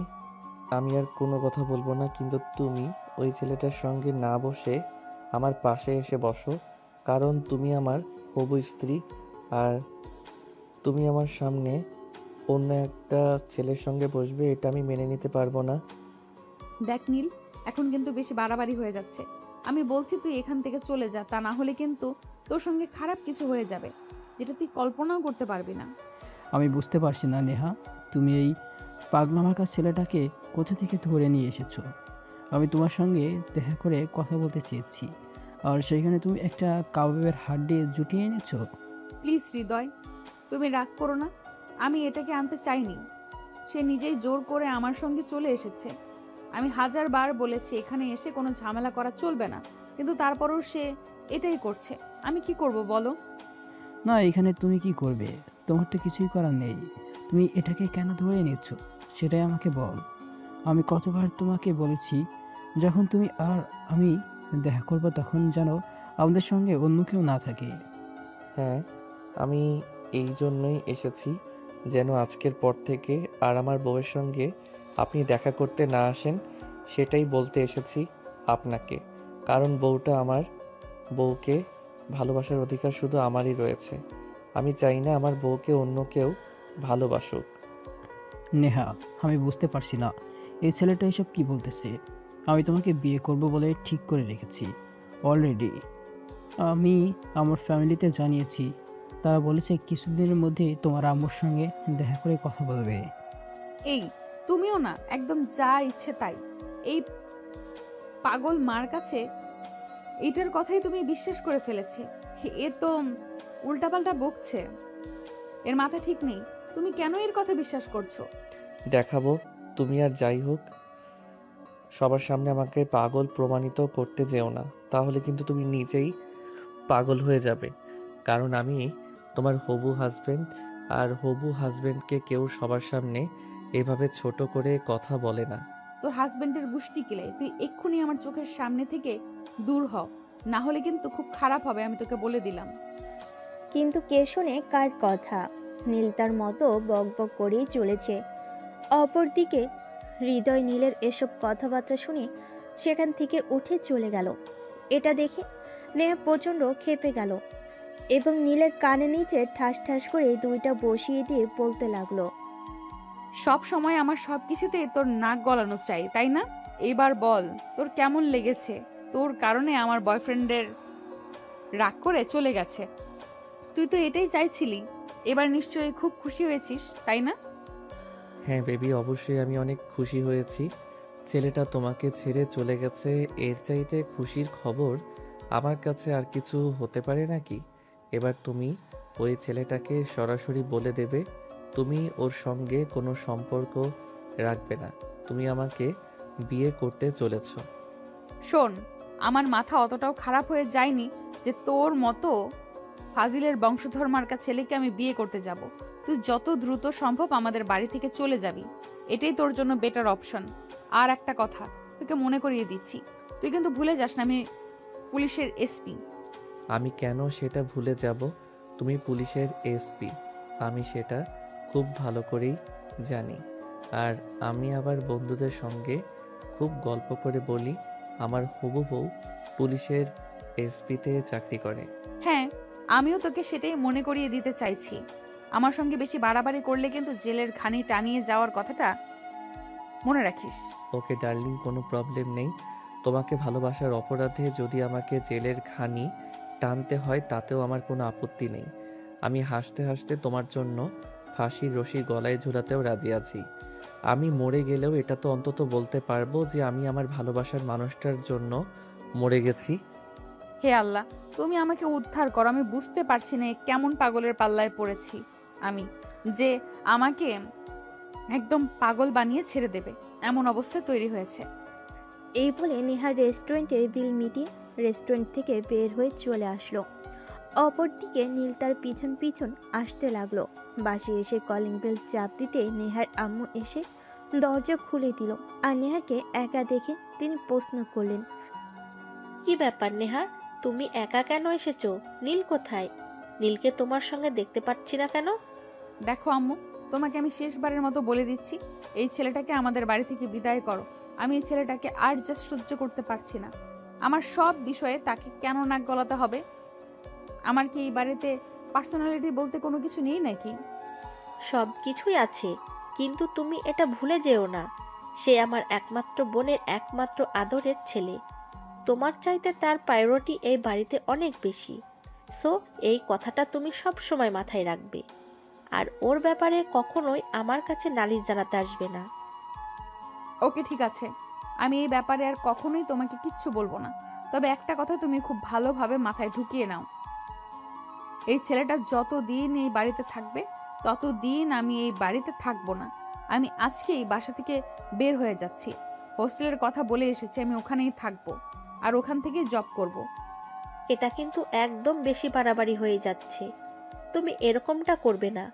আমি আর কোনো কথা বলবো না, কিন্তু তুমি ওই ছেলেটার সঙ্গে না বসে আমার পাশে এসে বসো। কারণ তুমি আমার হবু স্ত্রী, আর তুমি আমার সামনে অন্য একটা ছেলের সঙ্গে বসবে, এটা আমি মেনে নিতে পারবো না। দেখ নীল, এখন কিন্তু বেশি বাড়াবাড়ি হয়ে যাচ্ছে। আমি বলছি তুই এখান থেকে চলে যা, তা না হলে কিন্তু তোর সঙ্গে খারাপ কিছু হয়ে যাবে, যেটা তুই কল্পনাও করতে পারবি না। আমি বুঝতে পারছি না নেহা, তুমি এই পাগলামার্কা ছেলেটাকে কোথা থেকে ধরে নিয়ে এসেছো? আমি তোমার সঙ্গে দেখা করে কথা বলতে চেয়েছি, আর সেখানে তুমি একটা কাবাবের হাড্ডি জুটিয়ে এনেছো। প্লিজ হৃদয়, তুমি রাগ করো না। আমি এটাকে আনতে চাইনি। সে নিজেই জোর করে আমার সঙ্গে চলে এসেছে। আমি 1000 বার বলেছি এখানে এসে কোনো ঝামেলা করা চলবে না, কিন্তু তারপরেও সে এটাই করছে। আমি কি করব বলো? না, এখানে তুমি কি করবে? তোমার তো কিছুই করার নেই। তুমি এটাকে কেন ধরে নিচ্ছ সেটাই আমাকে বল। আমি কতবার তোমাকে বলেছি, যখন তুমি আর আমি দেখা করবো তখন যেন আমাদের সঙ্গে অন্য কেউ না থাকে। হ্যাঁ, আমি এই জন্যই এসেছি, যেন আজকের পর থেকে আর আমার বউয়ের সঙ্গে আপনি দেখা করতে না আসেন, সেটাই বলতে এসেছি আপনাকে। কারণ বউকে ভালোবাসার অধিকার শুধু আমারই রয়েছে। আমি চাই না আমার বউকে অন্য কেউ ভালোবাসুক। নেহা, আমি বুঝতে পারছি না এই ছেলেটা এসব কি বলতেছে। আমি তোমাকে বিয়ে করব বলে ঠিক করে রেখেছি অলরেডি। আমি আমার ফ্যামিলিতে জানিয়েছি, তারা বলেছে কিছুদিনের মধ্যেই তোমার আম্মুর সঙ্গে দেখা করে কথা বলবে। এই তুমিও না, একদম যা ইচ্ছে তাই। এই পাগল মার কাছে এটার কথাই তুমি বিশ্বাস করে ফেলেছে। এ তো উল্টাপাল্টা বকছে, এর মাথা ঠিক নেই। তুমি কেন এর কথা বিশ্বাস করছো? দেখাবো। তুমি আর যাই হোক সবার সামনে আমাকে পাগল প্রমাণিত করতে যেও না, তাহলে কিন্তু তুমি নিজেই পাগল হয়ে যাবে। কারণ আমি তোমার হবু হাজবেন্ড, আর হবু হাজবেন্ডকে কেউ সবার সামনে এভাবে ছোট করে কথা বলে না। তোর হাজবেন্ডের গুষ্টি কিলাই, তুই এক্ষুনি আমার চোখের সামনে থেকে দূর হ, না হলে কিন্তু খুব খারাপ হবে, আমি তোকে বলে দিলাম। কিন্তু কে শোনে কার কথা? নীল তার মতো বক বক করেই চলেছে। অপরদিকে হৃদয় নীলের এসব কথাবার্তা শুনে সেখান থেকে উঠে চলে গেল। এটা দেখে নেহা প্রচণ্ড ক্ষেপে গেল এবং নীলের কানে নিচে ঠাস ঠাস করে দুইটা বসিয়ে দিয়ে বলতে লাগলো, সব সময় আমার সব কিছুতে তোর নাক গলানো চাই, তাই না? এবার বল তোর কেমন লেগেছে? তোর কারণে আমার বয়ফ্রেন্ডের রাগ করে চলে গেছে। তুই তো এটাই চাইছিলি। এবার নিশ্চয়ই খুব খুশি হয়েছিস, তাই না? হ্যাঁ বেবি, অবশ্যই আমি অনেক খুশি হয়েছি। ছেলেটা তোমাকে ছেড়ে চলে গেছে, এর চাইতে খুশির খবর আমার কাছে আর কিছু হতে পারে নাকি? এবার তুমি ওই ছেলেটাকে সরাসরি বলে দেবে তুমি ওর সঙ্গে কোনো সম্পর্ক রাখবে না, তুমি আমাকে বিয়ে করতে চলেছ। শোন, আমার মাথা অতটাও খারাপ হয়ে যায়নি যে তোর মতো ফাজিলের বংশধর মার্কা ছেলেকে আমি বিয়ে করতে যাব। তুই যত দ্রুত সম্ভব আমাদের বাড়ি থেকে চলে যাবি, এটাই তোর জন্য বেটার অপশন। আর একটা কথা তোকে মনে করিয়ে দিচ্ছি, তুই কিন্তু ভুলে যাস না আমি পুলিশের এসপি। আমি কেন সেটা ভুলে যাব? তুমি পুলিশের এসপি, আমি সেটা খুব ভালো করেই জানি। আর আমি আবার বন্ধুদের সঙ্গে খুব গল্প করে বলি আমার হবু বউ পুলিশের এসপিতে চাকরি করে। হ্যাঁ, আমিও তোকে সেটাই মনে করিয়ে দিতে চাইছি। আমার সঙ্গে বেশি বাড়াবাড়ি করলে কিন্তু জেলের ঘানি টানিয়ে যাওয়ার কথাটা মনে রাখিস। ওকে ডার্লিং, কোনো প্রবলেম নেই। তোমাকে ভালোবাসার অপরাধে যদি আমাকে জেলের ঘানি টানতে হয় তাতেও আমার কোনো আপত্তি নেই। আমি হাসতে হাসতে তোমার জন্য ফাঁসির রশি গলায় ঝুলাতেও রাজি আছি। আমি মরে গেলেও এটা তো অন্তত বলতে পারবো যে আমি আমার ভালোবাসার মানুষটার জন্য মরে গেছি। হে আল্লাহ, তুমি আমাকে উদ্ধার করো। আমি বুঝতে পারছি না এ কেমন পাগলের পাল্লায় পড়েছি আমি, যে আমাকে একদম পাগল বানিয়ে ছেড়ে দেবে এমন অবস্থা তৈরি হয়েছে। এই বলে নেহা রেস্টুরেন্টের বিল মিটিয়ে রেস্টুরেন্ট থেকে বের হয়ে চলে আসলো। অপরদিকে নীল তার পিছন পিছন আসতে লাগলো। বাসে এসে কলিং বেল চাপ দিতে নেহার আম্মু এসে দরজা খুলে দিল। আর নেহাকে একা দেখে তিনি প্রশ্ন করলেন, কি ব্যাপার নেহা, তুমি একা কেন এসেছো? নীল কোথায়? নীলকে তোমার সঙ্গে দেখতে পাচ্ছি না কেন? দেখো আম্মু, তোমাকে আমি শেষবারের মতো বলে দিচ্ছি, এই ছেলেটাকে আমাদের বাড়ি থেকে বিদায় করো। আমি এই ছেলেটাকে আর জাস্ট সহ্য করতে পারছি না। আমার সব বিষয়ে তাকে কেন নাক গলাতে হবে? আমার কি এই বাড়িতে পার্সোনালিটি বলতে কোনো কিছু নেই নাকি? সব কিছুই আছে, কিন্তু তুমি এটা ভুলে যেও না, সে আমার একমাত্র বোনের একমাত্র আদরের ছেলে। তোমার চাইতে তার প্রায়োরিটি এই বাড়িতে অনেক বেশি। সো এই কথাটা তুমি সব সময় মাথায় রাখবে। আর ওর ব্যাপারে কখনোই আমার কাছে নালিশ জানাতে আসবে না। ওকে, ঠিক আছে, আমি এই ব্যাপারে আর কখনোই তোমাকে কিচ্ছু বলবো না। তবে একটা কথা তুমি খুব ভালোভাবে মাথায় ঢুকিয়ে নাও, এই ছেলেটা যতদিন এই বাড়িতে থাকবে ততদিন আমি এই বাড়িতে থাকবো না। আমি আজকেই বাসা থেকে বের হয়ে যাচ্ছি। হোস্টেলের কথা বলে এসেছি, আমি ওখানেই থাকবো আর ওখান থেকেই জব করব। এটা কিন্তু একদম বেশি বাড়াবাড়ি হয়ে যাচ্ছে। তুমি এরকমটা করবে না।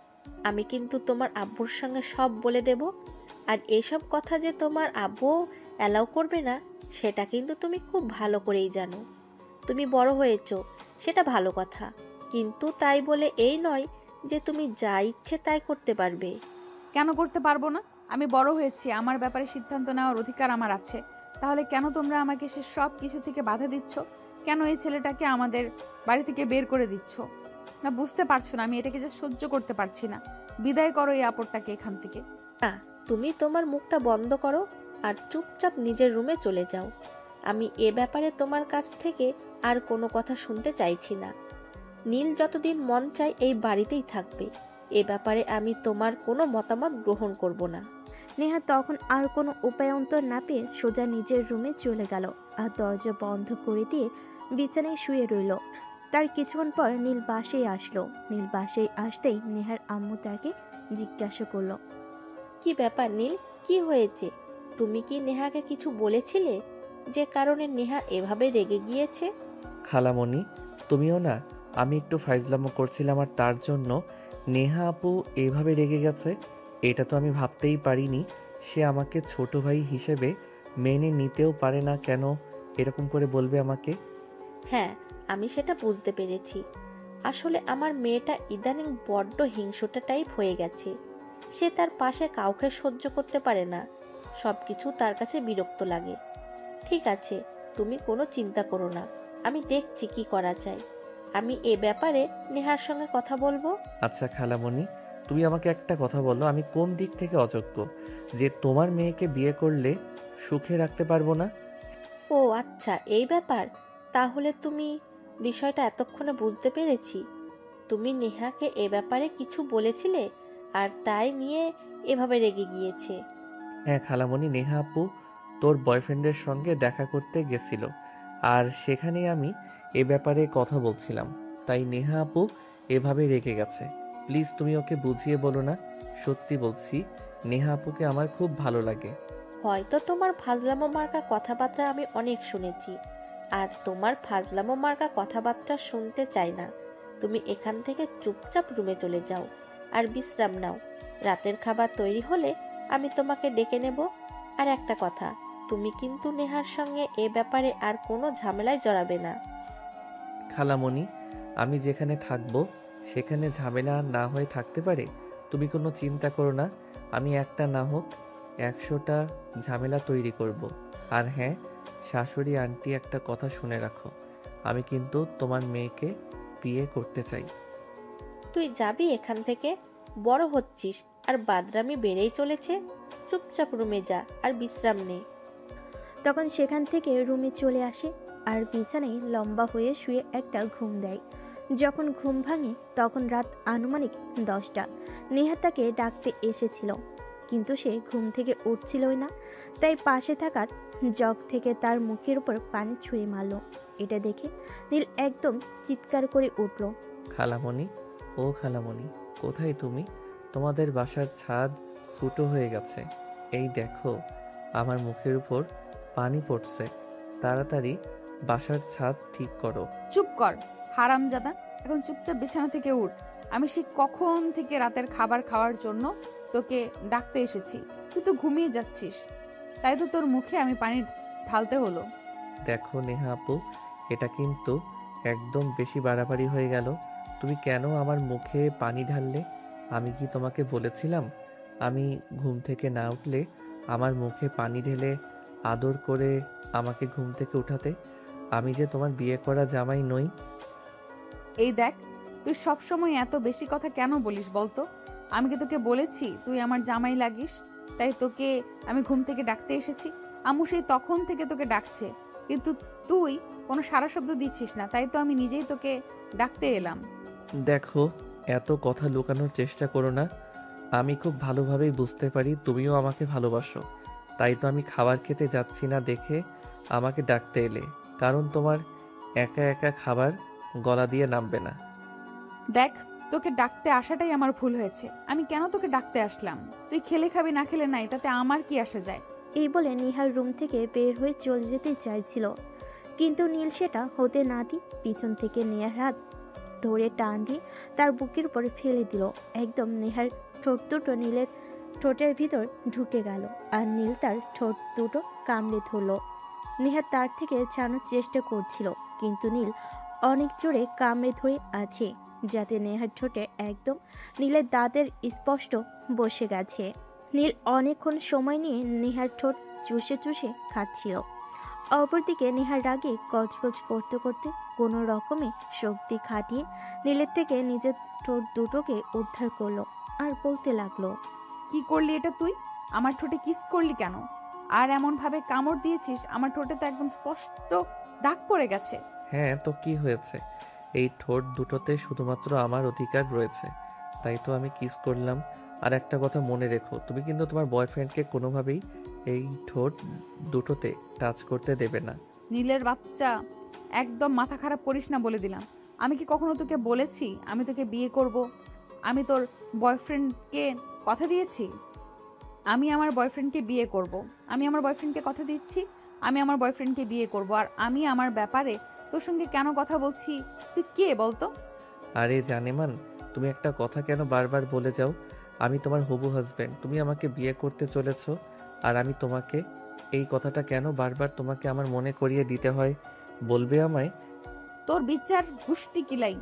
আমি কিন্তু তোমার আব্বুর সঙ্গে সব বলে দেব। আর এসব কথা যে তোমার আব্বু অ্যালাউ করবে না সেটা কিন্তু তুমি খুব ভালো করেই জানো। তুমি বড় হয়েছো, সেটা ভালো কথা, কিন্তু তাই বলে এই নয় যে তুমি যা ইচ্ছে তাই করতে পারবে। কেন করতে পারবো না? আমি বড় হয়েছি, আমার ব্যাপারে সিদ্ধান্ত নেওয়ার অধিকার আমার আছে। তাহলে কেন তোমরা আমাকে সে সব কিছু থেকে বাধা দিচ্ছ? কেন এই ছেলেটাকে আমাদের বাড়ি থেকে বের করে দিচ্ছ? না বুঝতে পারছো না? আমি এটাকে যে সহ্য করতে পারছি না। বিদায় করো এই আপদটাকে এখান থেকে। না, তুমি তোমার মুখটা বন্ধ করো আর চুপচাপ নিজের রুমে চলে যাও। আমি এ ব্যাপারে তোমার কাছ থেকে আর কোনো কথা শুনতে চাইছি না। নীল যতদিন মন চায় এই বাড়িতেই থাকবে। এ ব্যাপারে আমি তোমার কোনো মতামত গ্রহণ করব না। নেহা তখন আর কোনো উপায়ন্তর না পেয়ে সোজা নিজের রুমে চলে গেল আর দরজা বন্ধ করে দিয়ে বিছানায় শুয়ে রইল। তার কিছুক্ষণ পর নীল বাসেই আসলো। নীল বাসেই আসতেই নেহার আম্মু তাকে জিজ্ঞাসা করলো, কি ব্যাপার নীল, কি হয়েছে? তুমি কি নেহাকে কিছু বলেছিলে যে কারণে নেহা এভাবে রেগে গিয়েছে? খালামণি, তুমিও না, আমি একটু ফাইজলামো করছিলাম আর তার জন্য নেহা আপু এভাবে রেগে গেছে। এটা তো আমি ভাবতেই পারিনি। সে আমাকে ছোট ভাই হিসেবে মেনে নিতেও পারে না, কেন এরকম করে বলবে আমাকে? হ্যাঁ, আমি সেটা বুঝতে পেরেছি। আসলে আমার মেয়েটা ইদানিং বড্ড হিংসুটে টাইপ হয়ে গেছে। সে তার পাশে কাউকে সহ্য করতে পারে না। সব কিছু তার কাছে বিরক্ত লাগে। ঠিক আছে, তুমি কোনো চিন্তা করো না, আমি দেখছি কি করা যায়। আমি এ ব্যাপারে নেহার সঙ্গে কথা বলবো। আচ্ছা খালামণি, তুমি আমাকে একটা কথা বলো, আমি কোন দিক থেকে অযোগ্য যে তোমার মেয়েকে বিয়ে করলে সুখে রাখতে পারবো না? ও আচ্ছা, এই ব্যাপার। তাহলে তুমি বিষয়টা এতক্ষণে বুঝতে পেরেছি। তুমি নেহাকে এ ব্যাপারে কিছু বলেছিলে আর তাই নিয়ে এভাবে রেগে গিয়েছে। হ্যাঁ খালামণি, নেহা আপু তোর বয়ফ্রেন্ডের সঙ্গে দেখা করতে গেছিল আর সেখানে আমি এ ব্যাপারে কথা বলছিলাম, তাই নেহা আপু এভাবে রেগে গেছে। প্লিজ তুমি ওকে বুঝিয়ে বলো না। সত্যি বলছি, নেহা আপুকে আমার খুব ভালো লাগে। হয়তো তোমার ফাজলামো মার্কা কথাবার্তা আমি অনেক শুনেছি, আর তোমার ফাজলামো মার্কা কথাবার্তা শুনতে চাই না। তুমি এখান থেকে চুপচাপ রুমে চলে যাও আর বিশ্রাম নাও। রাতের খাবার তৈরি হলে আমি তোমাকে ডেকে নেব। আর একটা কথা, তুমি কিন্তু নেহার সঙ্গে এ ব্যাপারে আর কোনো ঝামেলায় জড়াবে না। খালামণি, আমি যেখানে থাকবো সেখানে ঝামেলা না হয়ে থাকতে পারে? তুমি কোনো চিন্তা করো না, আমি একটা না হোক 100টা ঝামেলা তৈরি করব। আর হ্যাঁ, শাশুড়ি আন্টি, একটা কথা শুনে রাখো, আমি কিন্তু তোমার মেয়েকে বিয়ে করতে চাই। তুই যাবি এখান থেকে? বড় হচ্ছিস আর বাদরামি বেড়েই চলেছে। চুপচাপ রুমে যা আর বিশ্রাম নে। তখন সেখান থেকে রুমে চলে আসে আর বিছানায় লম্বা হয়ে শুয়ে একটা ঘুম দেয়। যখন ঘুম ভাঙে তখন রাত আনুমানিক 10টা। নেহা তাকে ডাকতে এসেছিল, কিন্তু সে ঘুম থেকে উঠছিলই না। তাই পাশে থাকার জগ থেকে তার মুখের উপর পানি ছুঁড়ে মারল। এটা দেখে নীল একদম চিৎকার করে উঠল। খালামণি, ও খালামণি, কোথায় তুমি? তোমাদের বাসার ছাদ ফুটো হয়ে গেছে। এই দেখো, আমার মুখের উপর পানি পড়ছে। তাড়াতাড়ি বাসার ছাদ ঠিক করো। চুপ কর হারামজাদা, এখন চুপচাপ বিছানা থেকে উঠ। আমি সে কখন থেকে রাতের খাবার খাওয়ার জন্য তোকে ডাকতে এসেছি, তুই তো ঘুমিয়ে যাচ্ছিস, তাই তো তোর মুখে আমি পানি ঢালতে হলো। দেখো নেহা আপু, এটা কিন্তু একদম বেশি বাড়াবাড়ি হয়ে গেল। তুমি কেন আমার মুখে পানি ঢাললে? আমি কি তোমাকে বলেছিলাম আমি ঘুম থেকে না উঠলে আমার মুখে পানি ঢেলে আদর করে আমাকে ঘুম থেকে উঠাতে? আমি যে তোমার বিয়ে করা জামাই নই। এই দেখ, তুই সবসময় এত বেশি কথা কেন বলিস বলতো? আমি কি তোকে বলেছি তুই আমার জামাই লাগিস? তাই তোকে আমি ঘুম থেকে ডাকতে এসেছি। আম্মু সেই তখন থেকে তোকে ডাকছে, কিন্তু তুই কোনো সাড়া শব্দ দিচ্ছিস না, তাই তো আমি নিজেই তোকে ডাকতে এলাম। দেখো, এত কথা লুকানোর চেষ্টা করো না। আমি খুব ভালোভাবেই বুঝতে পারি তুমিও আমাকে ভালোবাসো। তাই তো আমি খাবার খেতে যাচ্ছি না দেখে আমাকে ডাকতে এলে, কারণ তোমার একা একা খাবার গলা দিয়ে নামবে না। দেখ, তোকে ডাকতে আসাটাই আমার ভুল হয়েছে। আমি কেন তোকে ডাকতে আসলাম? তুই খেলে খাবি না খেলে নাই, তাতে আমার কি আসে যায়? এই বলে নিহার রুম থেকে বের হয়ে চলে যেতে চাইছিল, কিন্তু নীল সেটা হতে না দিয়ে পিছন থেকে নেহার হাত ধরে টান দিয়ে তার বুকের উপরে ফেলে দিল। একদম নেহার ঠোঁট দুটো নীলের ঠোঁটের ভিতর ঢুকে গেল আর নীল তার ঠোঁট দুটো কামড়ে ধরল। নেহা তার থেকে ছাড়ানোর চেষ্টা করছিল, কিন্তু নীল অনেক জোরে কামড়ে ধরে আছে, যাতে নেহার ঠোঁটে একদম নীলের দাঁতের স্পষ্ট বসে গেছে। নীল অনেকক্ষণ সময় নিয়ে নেহার ঠোঁট চুষে চুষে খাচ্ছিল। অপরদিকে নেহার রাগে গজগজ করতে করতে কোনো রকমে শক্তি খাটিয়ে নীলের থেকে নিজের ঠোঁট দুটোকে উদ্ধার করলো আর বলতে লাগলো, কি করলি এটা তুই? আমার ঠোঁটে কিস করলি কেন? আর এমন ভাবে কামড় দিয়েছিস, আমার ঠোঁটে তো একদম স্পষ্ট দাগ পড়ে গেছে। হ্যাঁ, তো কি হয়েছে? এই ঠোঁট দুটোতে শুধুমাত্র আমার অধিকার রয়েছে, তাই তো আমি কিস করলাম। আর একটা কথা মনে রেখো, তুমি কিন্তু তোমার বয়ফ্রেন্ডকে কোনোভাবেই এই ঠোঁট দুটোতে টাচ করতে দেবে না। নীলের বাচ্চা, একদম মাথা খারাপ করিস না বলে দিলাম। আমি কি কখনো তোকে বলেছি আমি তোকে বিয়ে করব? আমি তোর বয়ফ্রেন্ডকে কথা দিয়েছি আমি আমার বয়ফ্রেন্ডকে বিয়ে করব। আমি আমার বয়ফ্রেন্ডকে কথা দিচ্ছি আমি আমার বয়ফ্রেন্ডকে বিয়ে করব। আর আমি আমার ব্যাপারে তোর সঙ্গে কেন কথা বলছি? তুই কে বলতো? আরে জানেমান, তুমি একটা কথা কেন বারবার বলে যাও? আমি তোমার হবু হাজবেন্ড, তুমি আমাকে বিয়ে করতে চলেছো, আর আমি তোমাকে এই কথাটা কেন বারবার তোমাকে আমার মনে করিয়ে দিতে হয়? বলবে আমায়? তোর বিচার গুষ্টি কিলাই।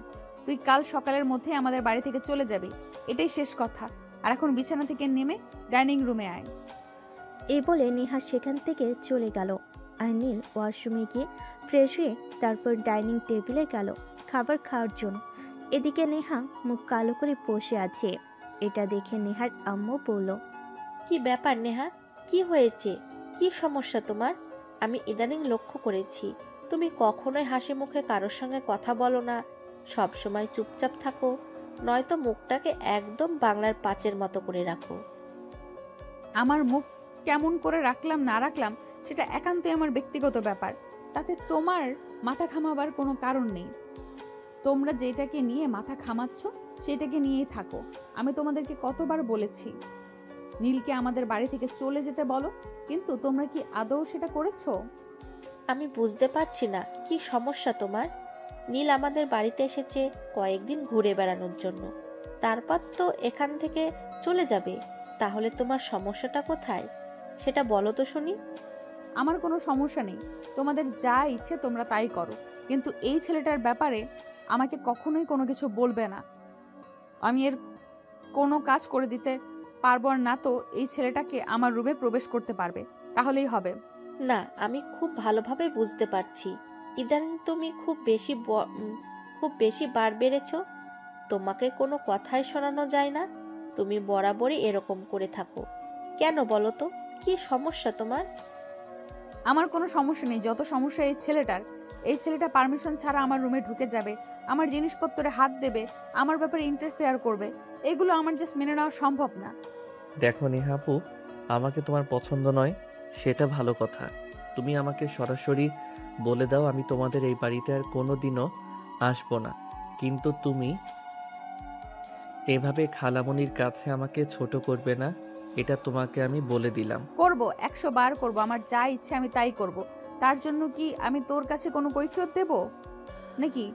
তুই কাল সকালের মধ্যে আমাদের বাড়ি থেকে চলে যাবি, এটাই শেষ কথা। আর এখন বিছানা থেকে নেমে ডাইনিং রুমে আয়। এই বলে নেহা সেখান থেকে চলে গেল আর নীল ওয়াশরুমে গিয়ে ফ্রেশ হয়ে তারপর ডাইনিং টেবিলে গেল খাবার খাওয়ার জন্য। এদিকে নেহা মুখ কালো করে বসে আছে। এটা দেখে নেহার আম্মু বলল, কি ব্যাপার নেহা, কি হয়েছে? কি সমস্যা তোমার? আমি ইদানিং লক্ষ্য করেছি তুমি কখনোই হাসি মুখে কারোর সঙ্গে কথা বলো না, সব সময় চুপচাপ থাকো, নয়তো মুখটাকে একদম বাংলার পাঁচের মতো করে রাখো। আমার মুখ কেমন করে রাখলাম না রাখলাম সেটা একান্তই আমার ব্যক্তিগত ব্যাপার, তাতে তোমার মাথা ঘামাবার কোনো কারণ নেই। তোমরা যেটাকে নিয়ে মাথা ঘামাচ্ছ সেটাকে নিয়েই থাকো। আমি তোমাদেরকে কতবার বলেছি নীলকে আমাদের বাড়ি থেকে চলে যেতে বলো, কিন্তু তোমরা কি আদৌ সেটা করেছো? আমি বুঝতে পারছি না কি সমস্যা তোমার। নীল আমাদের বাড়িতে এসেছে কয়েকদিন ঘুরে বেড়ানোর জন্য, তারপর তো এখান থেকে চলে যাবে। তাহলে তোমার সমস্যাটা কোথায় সেটা বলো তো শুনি। আমার কোনো সমস্যা নেই, তোমাদের যা ইচ্ছে তোমরা তাই করো, কিন্তু এই ছেলেটার ব্যাপারে আমাকে কখনোই কোনো কিছু বলবে না। আমি এর কোনো কাজ করে দিতে পারবো না, তো এই ছেলেটাকে আমার রুমে প্রবেশ করতে পারবে, তাহলেই হবে। না, আমি খুব ভালোভাবে বুঝতে পারছি। ইদানিং তুমি খুব বেশি বার বেড়েছ। তোমাকে কোনো কথাই শোনানো যায় না। তুমি বরাবরই এরকম করে থাকো। কেন বলো তো, কি সমস্যা তোমার? আমার কোনো সমস্যা নেই, যত সমস্যা এই ছেলেটার। এই ছেলেটা পারমিশন ছাড়া আমার রুমে ঢুকে যাবে, আমার জিনিসপত্রে হাত দেবে, আমার ব্যাপারে ইন্টারফেয়ার করবে। এগুলো আমার জাস্ট মেনে নেওয়া সম্ভব না। দেখো নেহা আপু, আমাকে তোমার পছন্দ নয় সেটা ভালো কথা। তুমি আমাকে সরাসরি বলে দাও, আমি তোমাদের এই বাড়িতে আর কোনো দিনও আসবো না। কিন্তু তুমি এভাবে খালামণির কাছে আমাকে ছোট করবে না, এটা তোমাকে আমি বলে দিলাম। করব, 100 বার করব, আমার যা ইচ্ছে আমি তাই করব। তার জন্য কি আমি তোর কাছে কোনো কৈফিয়ত দেব নাকি?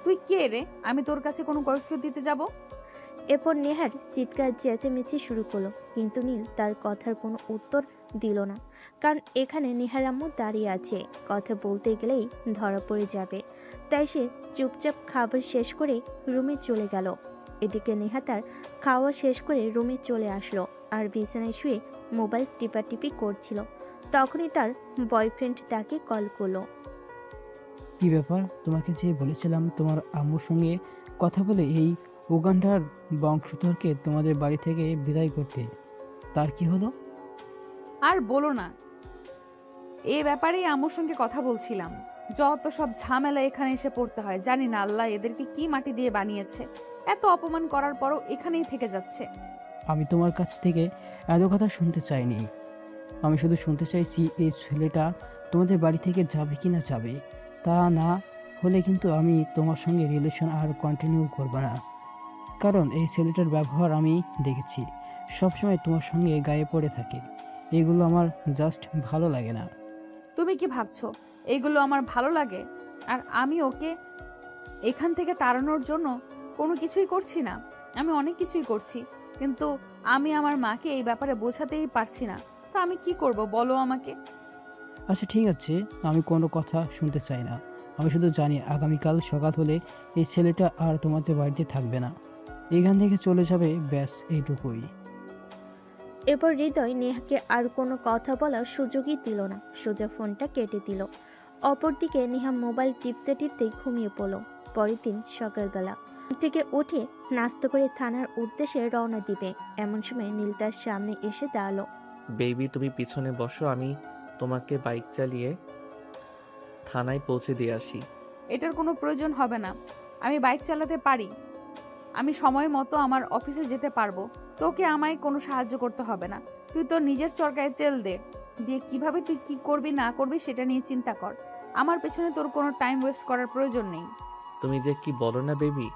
তুই কে রে, আমি তোর কাছে কোনো কৈফিয়ত দিতে যাব? এরপর নেহার চিৎকার চেঁচামেচি শুরু করলো, কিন্তু নীল তার কথার কোনো উত্তর দিল না। কারণ এখানে নেহার আম্মু দাঁড়িয়ে আছে, কথা বলতে গেলেই ধরা পড়ে যাবে। তাই সে চুপচাপ খাবার শেষ করে রুমে চলে গেল। এদিকে নেহা তার খাওয়া শেষ করে রুমে চলে আসলো আর বিছানায় শুয়ে মোবাইল টিপাটিপি করছিল। তখনই তার বয়ফ্রেন্ড তাকে কল করলো। কি ব্যাপার? তোমাকে যে বলেছিলাম তোমার আম্মুর সঙ্গে কথা বলে এই উগান্ডার বংশধরকে তোমাদের বাড়ি থেকে বিদায় করতে, তার কি হলো? আর বলো না, এ ব্যাপারেই আম্মুর সঙ্গে কথা বলছিলাম। যত সব ঝামেলা এখানে এসে পড়তে হয়, জানি না আল্লাহ এদেরকে কি মাটি দিয়ে বানিয়েছে। এত অপমান করার পরও এখানেই থেকে যাচ্ছে। আমি তোমার কাছ থেকে এত কথা শুনতে চাইনি। আমি শুধু শুনতে চাইছি এই ছেলেটা তোমাদের বাড়ি থেকে যাবে কি না যাবে। তা না হলে কিন্তু আমি তোমার সঙ্গে রিলেশন আর কন্টিনিউ করব না। কারণ এই ছেলেটার ব্যবহার আমি দেখেছি, সবসময় তোমার সঙ্গে গায়ে পড়ে থাকে। এগুলো আমার জাস্ট ভালো লাগে না। তুমি কি ভাবছো এগুলো আমার ভালো লাগে? আর আমি ওকে এখান থেকে তাড়ানোর জন্য কোনো কিছুই করছি না। আমি অনেক কিছুই করছি, কিন্তু আমি আমার মাকে এই ব্যাপারে বোঝাতেই পারছি না। তো আমি কি করব বলো আমাকে? আচ্ছা ঠিক আছে, আমি কোনো কথা শুনতে চাই না। আমি শুধু জানি আগামীকাল সকাল হলে এই ছেলেটা আর তোমাদের বাড়িতে থাকবে না, এখান থেকে চলে যাবে, ব্যাস এইটুকুই। এরপর হৃদয় নেহাকে আর কোনো কথা বলার সুযোগই দিল না, সোজা ফোনটা কেটে দিল। অপরদিকে নেহা মোবাইল টিপতে টিপতেই ঘুমিয়ে পড়ল। পরের দিন সকালবেলা থেকে উঠে নাস্তা করে থানার উদ্দেশ্যে রওনা দিবে, এমন সময় নীল তার সামনে এসে দাঁড়ালো। বেবি তুমি পিছনে বসো, আমি তোমাকে বাইক চালিয়ে থানায় পৌঁছে দিয়ে আসি। এটার কোনো প্রয়োজন হবে না, আমি বাইক চালাতে পারি। আমি সময় মতো আমার অফিসে যেতে পারবো। তোকে আমায় কোনো সাহায্য করতে হবে না। তুই তোর নিজের চরকায় তেল দিয়ে কিভাবে তুই কি করবি না করবি সেটা নিয়ে চিন্তা কর। আমার পেছনে তোর কোনো টাইম ওয়েস্ট করার প্রয়োজন নেই। তুমি যে কি বলো না বেবি,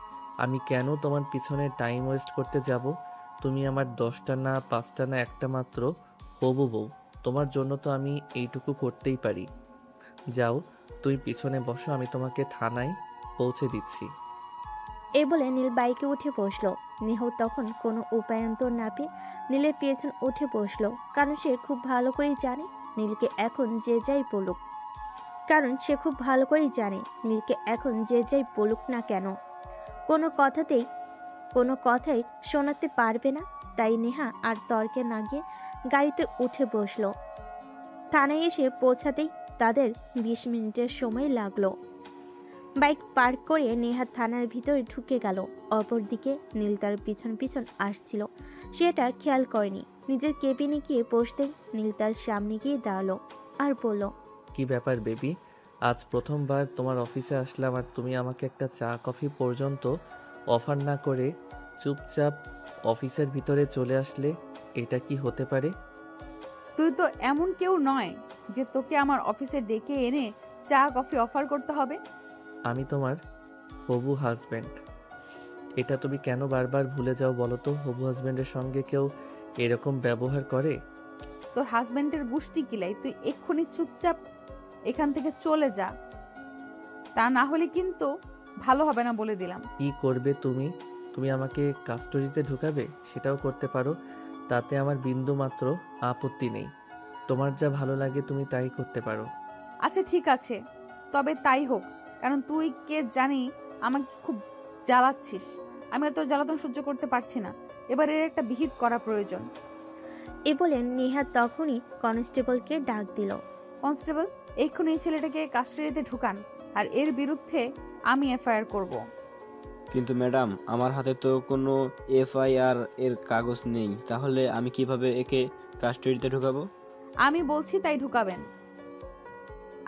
আমি কেন তোমার পিছনে টাইম ওয়েস্ট করতে যাব? তুমি আমার 10টা না 5টা না একটা মাত্র হবু বউ। তোমার জন্য তো আমি এইটুকু করতেই পারি। যাও তুই পিছনে বসো, আমি তোমাকে থানায় পৌঁছে দিচ্ছি। এই বলে নীল বাইকে উঠে বসলো। নেহাও তখন কোনো উপায়ন্তর না পেয়ে নীলের পেছন উঠে বসলো, কারণ সে খুব ভালো করেই জানে নীলকে এখন যে যাই বলুক না কেন কোনো কথাই শোনাতে পারবে না। তাই নেহা আর তর্কে না গিয়ে গাড়িতে উঠে বসলো। থানায় এসে পৌঁছাতেই তাদের 20 মিনিটের সময় লাগলো। বাইক পার্ক করে নেহা থানার ভিতরে ঢুকে গেল। অপরদিকে নীল তার পিছন পিছন আসছিল, সেটা খেয়াল করেনি। নিজের কেবিনে গিয়ে বসতেই নীল তার সামনে গিয়ে দাঁড়ালো আর বলল, কি ব্যাপার বেবি, আজ প্রথমবার তোমার অফিসে আসলাম আর তুমি আমাকে একটা চা কফি পর্যন্ত অফার না করে চুপচাপ অফিসের ভিতরে চলে আসলে, এটা কি হতে পারে? তুই তো এমন কেউ নয় যে তোকে আমার অফিসে ডেকে এনে চা কফি অফার করতে হবে। আমি তোমার হবু হাজব্যান্ড। এটা তুমি কেন বারবার ভুলে যাও বলো তো? হবু হাজব্যান্ডের সঙ্গে কেউ এরকম ব্যবহার করে? তোর হাজবেন্ডের গুষ্টি কিলাই, তুই এক্ষুনি চুপচাপ এখান থেকে চলে যা, তা না হলে কিন্তু ভালো হবে না বলে দিলাম। কি করবে তুমি? তুমি আমাকে কাস্টডিতে ঢুকাবে? সেটাও করতে পারো, তাতে আমার বিন্দু মাত্র আপত্তি নেই। তোমার যা ভালো লাগে তুমি তাই করতে পারো। আচ্ছা ঠিক আছে, তবে তাই হোক, কারণ তুই কে জানি আমাকে খুব জ্বালাচ্ছিস। আমি আর তোর জ্বালাতন সহ্য করতে পারছি না। এবার এর একটা বিহিত করা প্রয়োজন। এ বলে নেহা তখনই কনস্টেবলকে ডাক দিল। কনস্টেবল, এক্ষুনি এই ছেলেটাকে কাস্টাডিতে ঢুকান, আর এর বিরুদ্ধে আমি এফআইআর করব। কিন্তু ম্যাডাম, আমার হাতে তো কোনো এফআইআর এর কাগজ নেই, তাহলে আমি কিভাবে একে কাস্টডিতে ঢোকাবো? আমি বলছি তাই ঢুকাবেন।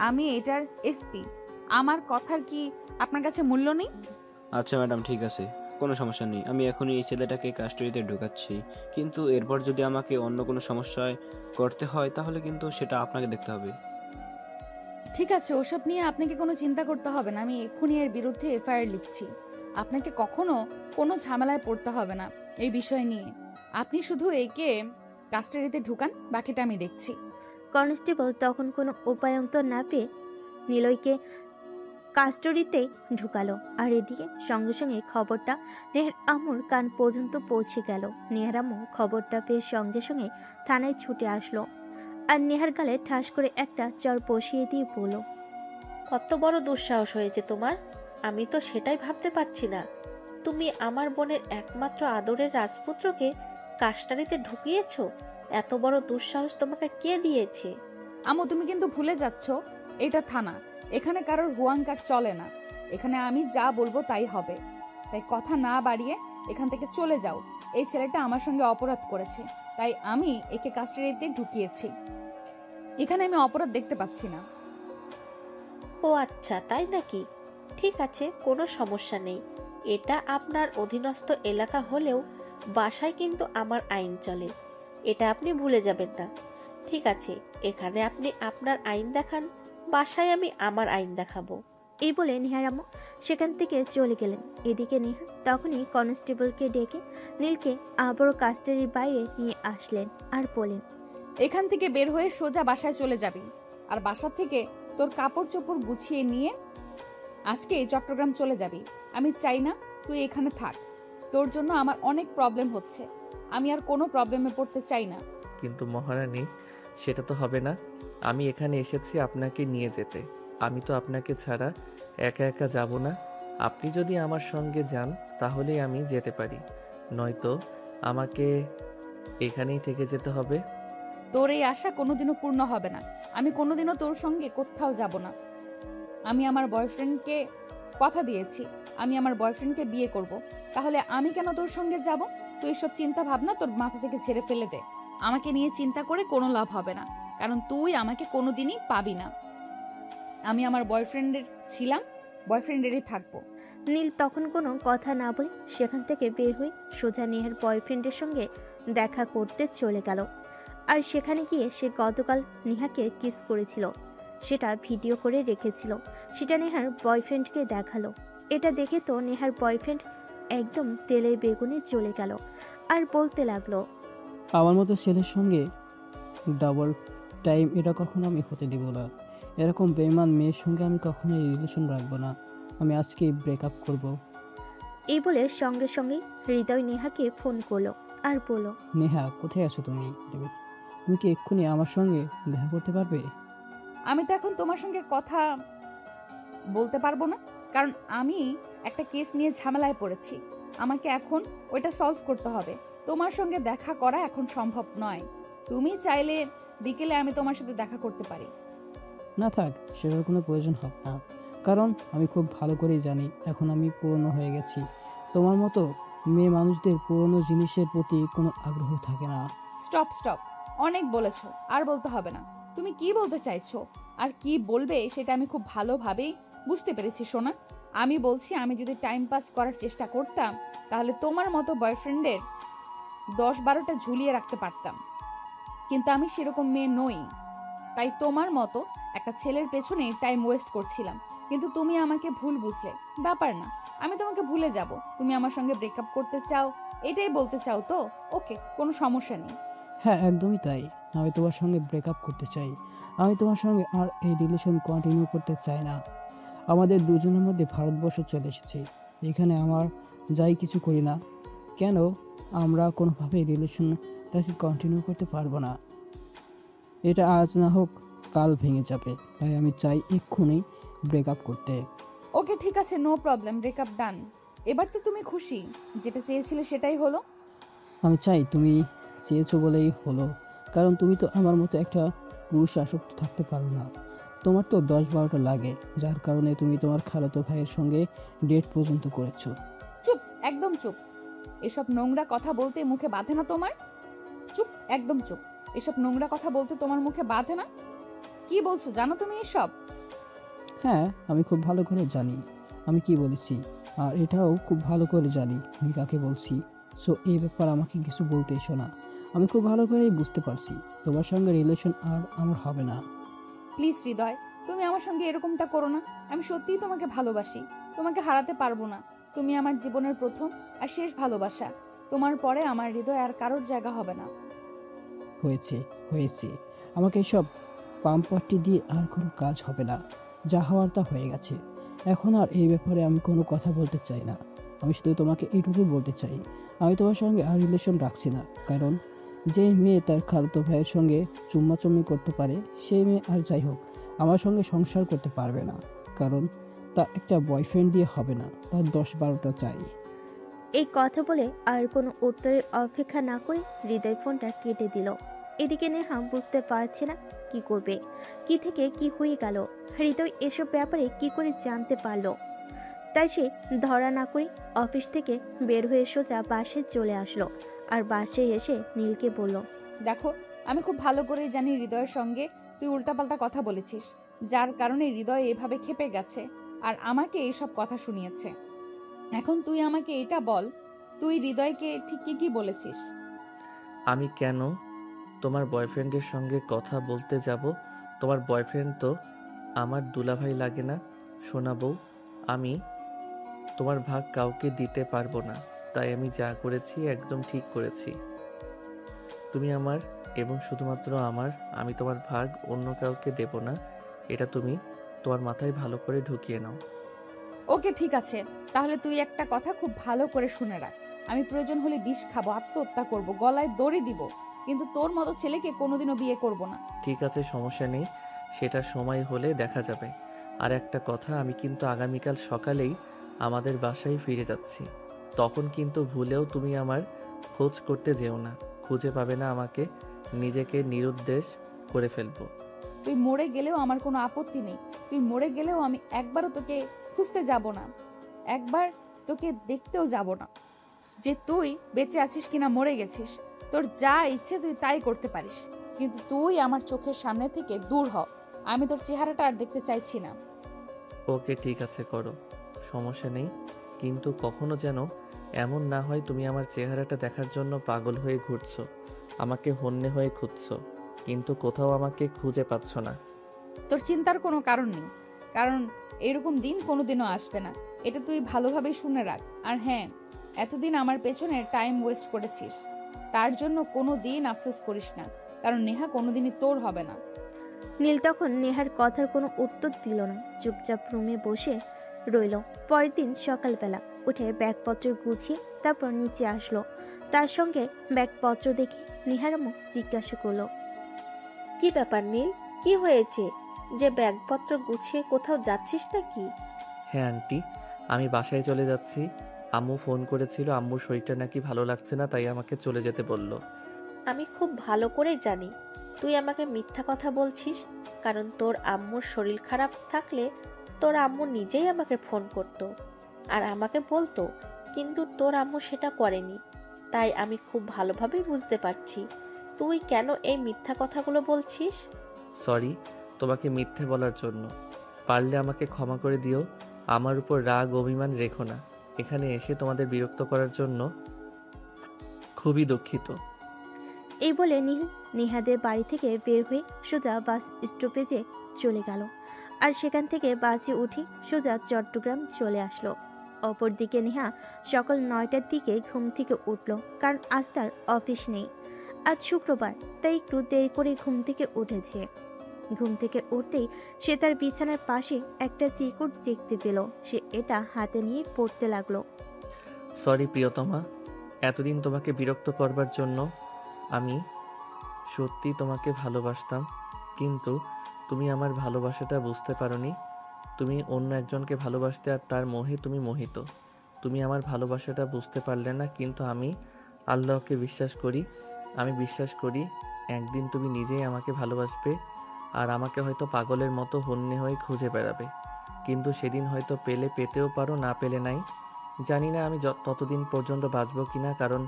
আমি এটার এসপি। আমার কথার কি আপনার কাছে মূল্য নেই? আচ্ছা ম্যাডাম, ঠিক আছে, কোনো সমস্যা নেই। আমি এখনই এই ছেলেটাকে কাস্টডিতে ঢোকাচ্ছি, কিন্তু এরপর যদি আমাকে অন্য কোনো সমস্যায় করতে হয় তাহলে কিন্তু সেটা আপনাকে দেখতে হবে। ঠিক আছে, ওসব নিয়ে আপনাকে কোনো চিন্তা করতে হবে না। আমি এক্ষুনি এর বিরুদ্ধে এফআইআর লিখছি। আপনাকে কখনো কোনো ঝামেলায় পড়তে হবে না এই বিষয় নিয়ে। আপনি শুধু একে কাস্টাডিতে ঢুকান, বাকিটা আমি দেখছি। কনস্টেবল তখন কোনো উপায়ন্তর না পেয়ে নিলয়কে কাস্টডিতে ঢুকালো। আর এদিকে সঙ্গে সঙ্গে খবরটা নেহার আম্মুর কান পর্যন্ত পৌঁছে গেল। নেহার আম্মু খবরটা পেয়ে সঙ্গে সঙ্গে থানায় ছুটে আসলো আর নেহার গালে ঠাস করে একটা চর বসিয়ে দিয়ে বলল, কত বড় দুঃসাহস হয়েছে তোমার! আমি তো সেটাই ভাবতে পারছি না। তুমি আমার বোনের একমাত্র আদরের রাজপুত্রকে কাস্টাডিতে ঢুকিয়েছো? এত বড় দুঃসাহস তোমাকে কে দিয়েছে? আম্মু, তুমি কিন্তু ভুলে যাচ্ছ এটা থানা। এখানে কারোর হুয়াঙ্কার চলে না। এখানে আমি যা বলবো তাই হবে। তাই কথা না বাড়িয়ে এখান থেকে চলে যাও। এই ছেলেটা আমার সঙ্গে অপরাধ করেছে, তাই আমি একে কাস্টাডিতে ঢুকিয়েছি। এখানে আমি অপরাধ দেখতে পাচ্ছি না। ও আচ্ছা, তাই নাকি? ঠিক আছে, কোনো সমস্যা নেই। এটা আপনার অধীনস্থ এলাকা হলেও বাসায় কিন্তু আমার আইন চলে, এটা আপনি ভুলে যাবেন না। ঠিক আছে, এখানে আপনি আপনার আইন দেখান, বাসায় আমি আমার আইন দেখাবো। এই বলে নেহার আম্মু সেখান থেকে চলে গেলেন। এদিকে নেহা তখনই কনস্টেবলকে ডেকে নীলকে আবারও কাস্টাডির বাইরে নিয়ে আসলেন আর বলেন, এখান থেকে বের হয়ে সোজা বাসায় চলে যাবি। আর বাসা থেকে তোর কাপড় চোপড় গুছিয়ে নিয়ে আজকে চট্টগ্রাম চলে যাবি। আমি চাই না তুই এখানে থাক। তোর জন্য আমার অনেক প্রবলেম হচ্ছে। আমি আর কোনো প্রবলেমে পড়তে চাই না। কিন্তু মহারানী, সেটা তো হবে না। আমি এখানে এসেছি আপনাকে নিয়ে যেতে। আমি তো আপনাকে ছাড়া একা একা যাব না। আপনি যদি আমার সঙ্গে যান তাহলেই আমি যেতে পারি, নয়তো আমাকে এখানেই থেকে যেতে হবে। তোর এই আশা কোনোদিনও পূর্ণ হবে না। আমি কোনোদিনও তোর সঙ্গে কোথাও যাব না। আমি আমার বয়ফ্রেন্ডকে কথা দিয়েছি, আমি আমার বয়ফ্রেন্ডকে বিয়ে করব। তাহলে আমি কেন তোর সঙ্গে যাব? তুই এসব চিন্তা ভাবনা তোর মাথা থেকে ছেড়ে ফেলে দে। আমাকে নিয়ে চিন্তা করে কোনো লাভ হবে না, কারণ তুই আমাকে কোনোদিনই পাবি না। আমি আমার বয়ফ্রেন্ডের ছিলাম, বয়ফ্রেন্ডেরই থাকবো। নীল তখন কোনো কথা না বলে সেখান থেকে বের হয়ে সোজা নেহার বয়ফ্রেন্ডের সঙ্গে দেখা করতে চলে গেল। আর সেখানে গিয়ে সে গতকাল নেহাকে কিস করেছিল, সেটা ভিডিও করে রেখেছিল। সেটা নেহার বয়ফ্রেন্ডকে দেখালো। এটা দেখে তো নেহার বয়ফ্রেন্ড একদম তেলে বেগুনে চলে গেল আর বলতে লাগলো, আমার মতো ছেলের সঙ্গে ডাবল টাইম এটা কখনো আমি হতে দিব না। এরকম বেইমান মেয়ের সঙ্গে আমি কখনোই রিলেশন রাখবো না। আমি আজকেই ব্রেকআপ করব। এই বলে সঙ্গে সঙ্গে হৃদয় নেহাকে ফোন করলো আর বলল, নেহা, কোথায় আছো তুমি? তুমি কি এক্ষুনি আমার সঙ্গে দেখা করতে পারবে? আমি তো এখন তোমার সঙ্গে কথা বলতে পারবো না, কারণ আমি একটা কেস নিয়ে ঝামেলায় পড়েছি। আমাকে এখন ওইটা সলভ করতে হবে। তোমার সঙ্গে দেখা করা এখন সম্ভব নয়। তুমি চাইলে বিকেলে আমি তোমার সাথে দেখা করতে পারি। না থাক, সেটার কোনো প্রয়োজন হবে না। কারণ আমি খুব ভালো করেই জানি এখন আমি পুরনো হয়ে গেছি। তোমার মতো মেয়ে মানুষদের পুরনো জিনিসের প্রতি কোনো আগ্রহ থাকে না। স্টপ স্টপ, অনেক বলেছো, আর বলতে হবে না। তুমি কি বলতে চাইছো আর কি বলবে সেটা আমি খুব ভালোভাবেই বুঝতে পেরেছি সোনা। আমি বলছি, আমি যদি টাইম পাস করার চেষ্টা করতাম তাহলে তোমার মতো বয়ফ্রেন্ডের 10-12টা ঝুলিয়ে রাখতে পারতাম, কিন্তু আমি সেরকম মেয়ে নই। তাই তোমার মতো একটা ছেলের পেছনে টাইম ওয়েস্ট করছিলাম। কিন্তু তুমি আমাকে ভুল বুঝলে, ব্যাপার না, আমি তোমাকে ভুলে যাব। তুমি আমার সঙ্গে ব্রেকআপ করতে চাও, এটাই বলতে চাও তো? ওকে, কোনো সমস্যা নেই। হ্যাঁ, একদমই তাই। আমি তোমার সঙ্গে ব্রেকআপ করতে চাই। আমি তোমার সঙ্গে আর এই রিলেশন কন্টিনিউ করতে চাই না। আমাদের দুজনের মধ্যে ভারতবর্ষ চলে এসেছে। এখানে আমার যাই কিছু করি না কেন, আমরা কোনোভাবেই রিলেশনটাকে কন্টিনিউ করতে পারবো না। এটা আজ না হোক কাল ভেঙে যাবে। তাই আমি চাই এক্ষুনি ব্রেকআপ করতে। ওকে ঠিক আছে, নো প্রবলেম, ব্রেকআপ ডান। এবার তো তুমি খুশি, যেটা চেয়েছিলে সেটাই হলো। আমি চাই তুমি চেয়েছো বলেই হলো, কারণ তুমি তো আমার মতো একটা পুরুষে আসক্ত থাকতে পারো না। তোমার তো 10-12টা লাগে, যার কারণে তুমি তোমার খালাতো ভাইয়ের সঙ্গে ডেট পর্যন্ত করেছো। চুপ, একদম চুপ। এসব নোংরা কথা বলতে মুখে বাঁধে না তোমার? চুপ, একদম চুপ। এসব নোংরা কথা বলতে তোমার মুখে বাঁধে না? কি বলছো জানো তুমি এসব? হ্যাঁ, আমি খুব ভালো করে জানি আমি কি বলেছি, আর এটাও খুব ভালো করে জানি আমি কাকে বলছি। সো এই ব্যাপার আমাকে কিছু বলতে এসো না। আমি খুব ভালো করেই বুঝতে পারছি তোমার সঙ্গে রিলেশন আর আমার হবে না। প্লিজ হৃদয়, তুমি আমার সঙ্গে এরকমটা করো না। আমি সত্যিই তোমাকে ভালোবাসি, তোমাকে হারাতে পারবো না। তুমি আমার জীবনের প্রথম আর শেষ ভালোবাসা। তোমার পরে আমার হৃদয় আর কারোর জায়গা হবে না। হয়েছে, হয়েছে। আমাকে এসব পাম্পটি দিয়ে আর কোনো কাজ হবে না। যা হওয়ার তা হয়ে গেছে। এখন আর এই ব্যাপারে আমি কোনো কথা বলতে চাই না। আমি শুধু তোমাকে এইটুকুই বলতে চাই, আমি তোমার সঙ্গে আর রিলেশন রাখছি না। কারণ যে মেয়ে তার খালাতো ভাইয়ের সঙ্গে চুম্মাচুম্মি করতে পারে, সেই মেয়ে আর যাই হোক আমার সঙ্গে সংসার করতে পারবে না। কারণ তা একটা বয়ফ্রেন্ড দিয়ে হবে না, তার 10-12টা চাই। এই কথা বলে আর কোনো উত্তরের অপেক্ষা না করে হৃদয় ফোনটা কেটে দিল। এদিকে নেহা বুঝতে পারছে না কি করবে, কি থেকে কি হয়ে গেল। হৃদয় এসব ব্যাপারে কি করে জানতে পারলো। তাই সে ধরা না করে অফিস থেকে বের হয়ে সোজা বাসায় চলে আসলো। আর বাসায় এসে নীলকে বলল, দেখো, আমি খুব ভালো করেই জানি হৃদয়ের সঙ্গে তুই উল্টাপাল্টা কথা বলেছিস, যার কারণে হৃদয় এভাবে ক্ষেপে গেছে আর আমাকে এইসব কথা শুনিয়েছে। এখন তুই আমাকে এটা বল, তুই হৃদয়কে ঠিক কি কি বলেছিস? আমি কেন তোমার বয়ফ্রেন্ডের সঙ্গে কথা বলতে যাব? তোমার বয়ফ্রেন্ড তো আমার দুলাভাই লাগে না? শোনা বউ, আমি তোমার ভাগ কাউকে দিতে পারবো না। তাই আমি যা করেছি একদম ঠিক করেছি। তুমি আমার এবং শুধুমাত্র আমার, আমি তোমার ভাগ অন্য কাউকে দেব না। এটা তুমি তোমার মাথায় ভালো করে ঢুকিয়ে নাও। ওকে, ঠিক আছে। তাহলে তুই একটা কথা খুব ভালো করে শুনে রাখ। আমি প্রয়োজন হলে বিষ খাবো, আত্মহত্যা করব, গলায় দড়ি দিব, কিন্তু তোর মতো ছেলেকে কোনোদিনও বিয়ে করব না। ঠিক আছে, সমস্যা নেই, সেটা সময় হলে দেখা যাবে। আর একটা কথা, আমি কিন্তু আগামীকাল সকালেই আমাদের বাসায় ফিরে যাচ্ছি। তখন কিন্তু ভুলেও তুমি আমার খোঁজ করতে যেও না। খুঁজে পাবে না আমাকে, নিজেকে নিরুদ্দেশ করে ফেলবো। তুই মরে গেলেও আমার কোনো আপত্তি নেই। তুই মরে গেলেও আমি একবারও তোকে খুঁজতে যাব না, একবার তোকে দেখতেও যাব না যে তুই বেঁচে আছিস কিনা মরে গেছিস। তোর যা ইচ্ছে তুই তাই করতে পারিস, কিন্তু তুই আমার চোখের সামনে থেকে দূর হ। আমি তোর চেহারাটা আর দেখতে চাইছি না। ওকে, ঠিক আছে, করো, সমস্যা নেই। কিন্তু কখনো যেন এমন না হয় তুমি আমার চেহারাটা দেখার জন্য পাগল হয়ে ঘুরছো, আমাকে হন্যে হয়ে খুঁজছো, কিন্তু কোথাও আমাকে খুঁজে পাচ্ছ না। তোর চিন্তার কোনো কারণ নেই, কারণ এরকম দিন কোনোদিনও আসবে না। এটা তুই ভালোভাবে শুনে রাখ। আর হ্যাঁ, এতদিন আমার পেছনে টাইম ওয়েস্ট করেছিস, তার জন্য কোনো দিন আফসোস করিস না, কারণ নেহা কোনোদিনই তোর হবে না। নীল তখন নেহার কথার কোনো উত্তর দিল না, চুপচাপ রুমে বসে রইল। পরের দিন সকালবেলা উঠে ব্যাগপত্র গুছিয়ে তারপর নিচে আসলো। তার সঙ্গে ব্যাগপত্র দেখে নেহার আম্মু জিজ্ঞাসা করলো, কি ব্যাপার নীল, কি হয়েছে? যে ব্যাগপত্র গুছিয়ে কোথাও যাচ্ছিস নাকি? হ্যাঁ আন্টি, আমি বাসায় চলে যাচ্ছি। আম্মু ফোন করেছিল, আম্মুর শরীরটা নাকি ভালো লাগছে না, তাই আমাকে চলে যেতে বলল। আমি খুব ভালো করে জানি তুই আমাকে মিথ্যা কথা বলছিস, কারণ তোর আম্মুর শরীর খারাপ থাকলে তোর আম্মু নিজেই আমাকে ফোন করত আর আমাকে বলতো, কিন্তু তোর আম্মু সেটা করেনি। তাই আমি খুব ভালোভাবেই বুঝতে পারছি তুই কেন এই মিথ্যা কথাগুলো বলছিস। সরি তোমাকে মিথ্যে বলার জন্য। পারলে আমাকে ক্ষমা করে দিও, আমার উপর রাগ অভিমান রেখো না। এখানে এসে তোমাদের বিরক্ত করার জন্য খুবই দুঃখিত। এই বলে নীল নেহাদের বাড়ি থেকে বের হয়ে সোজা বাস স্টপেজে চলে গেল। আর সেখান থেকে বাসে উঠে সোজা চট্টগ্রাম চলে আসলো। অপরদিকে নেহা সকাল 9টার দিকে ঘুম থেকে উঠল, কারণ আজ তার অফিস নেই। আজ শুক্রবার, তাই একটু দেরি করে ঘুম থেকে উঠেছে। ঘুম থেকে উঠতেই সে তার বিছানার পাশে একটা চিরকুট দেখতে পেল। সে এটা হাতে নিয়ে পড়তে লাগলো। সরি প্রিয়তমা, এতদিন তোমাকে বিরক্ত করবার জন্য। আমি সত্যি তোমাকে ভালোবাসতাম, কিন্তু তুমি আমার ভালোবাসাটা বুঝতে পারোনি। তুমি অন্য একজনকে ভালোবাসতে আর তার মোহে তুমি মোহিত। তুমি আমার ভালোবাসাটা বুঝতে পারলে না, কিন্তু আমি আল্লাহকে বিশ্বাস করি। আমি বিশ্বাস করি একদিন তুমি নিজেই আমাকে ভালোবাসবে, আর আমাকে হয়তো পাগলের মতো হন্যে হয়ে খুঁজে বেড়াবে। কিন্তু সেদিন হয়তো পেলে পেতেও পারো, না পেলে নাই। জানি না আমি ততদিন পর্যন্ত বাঁচবো কিনা, কারণ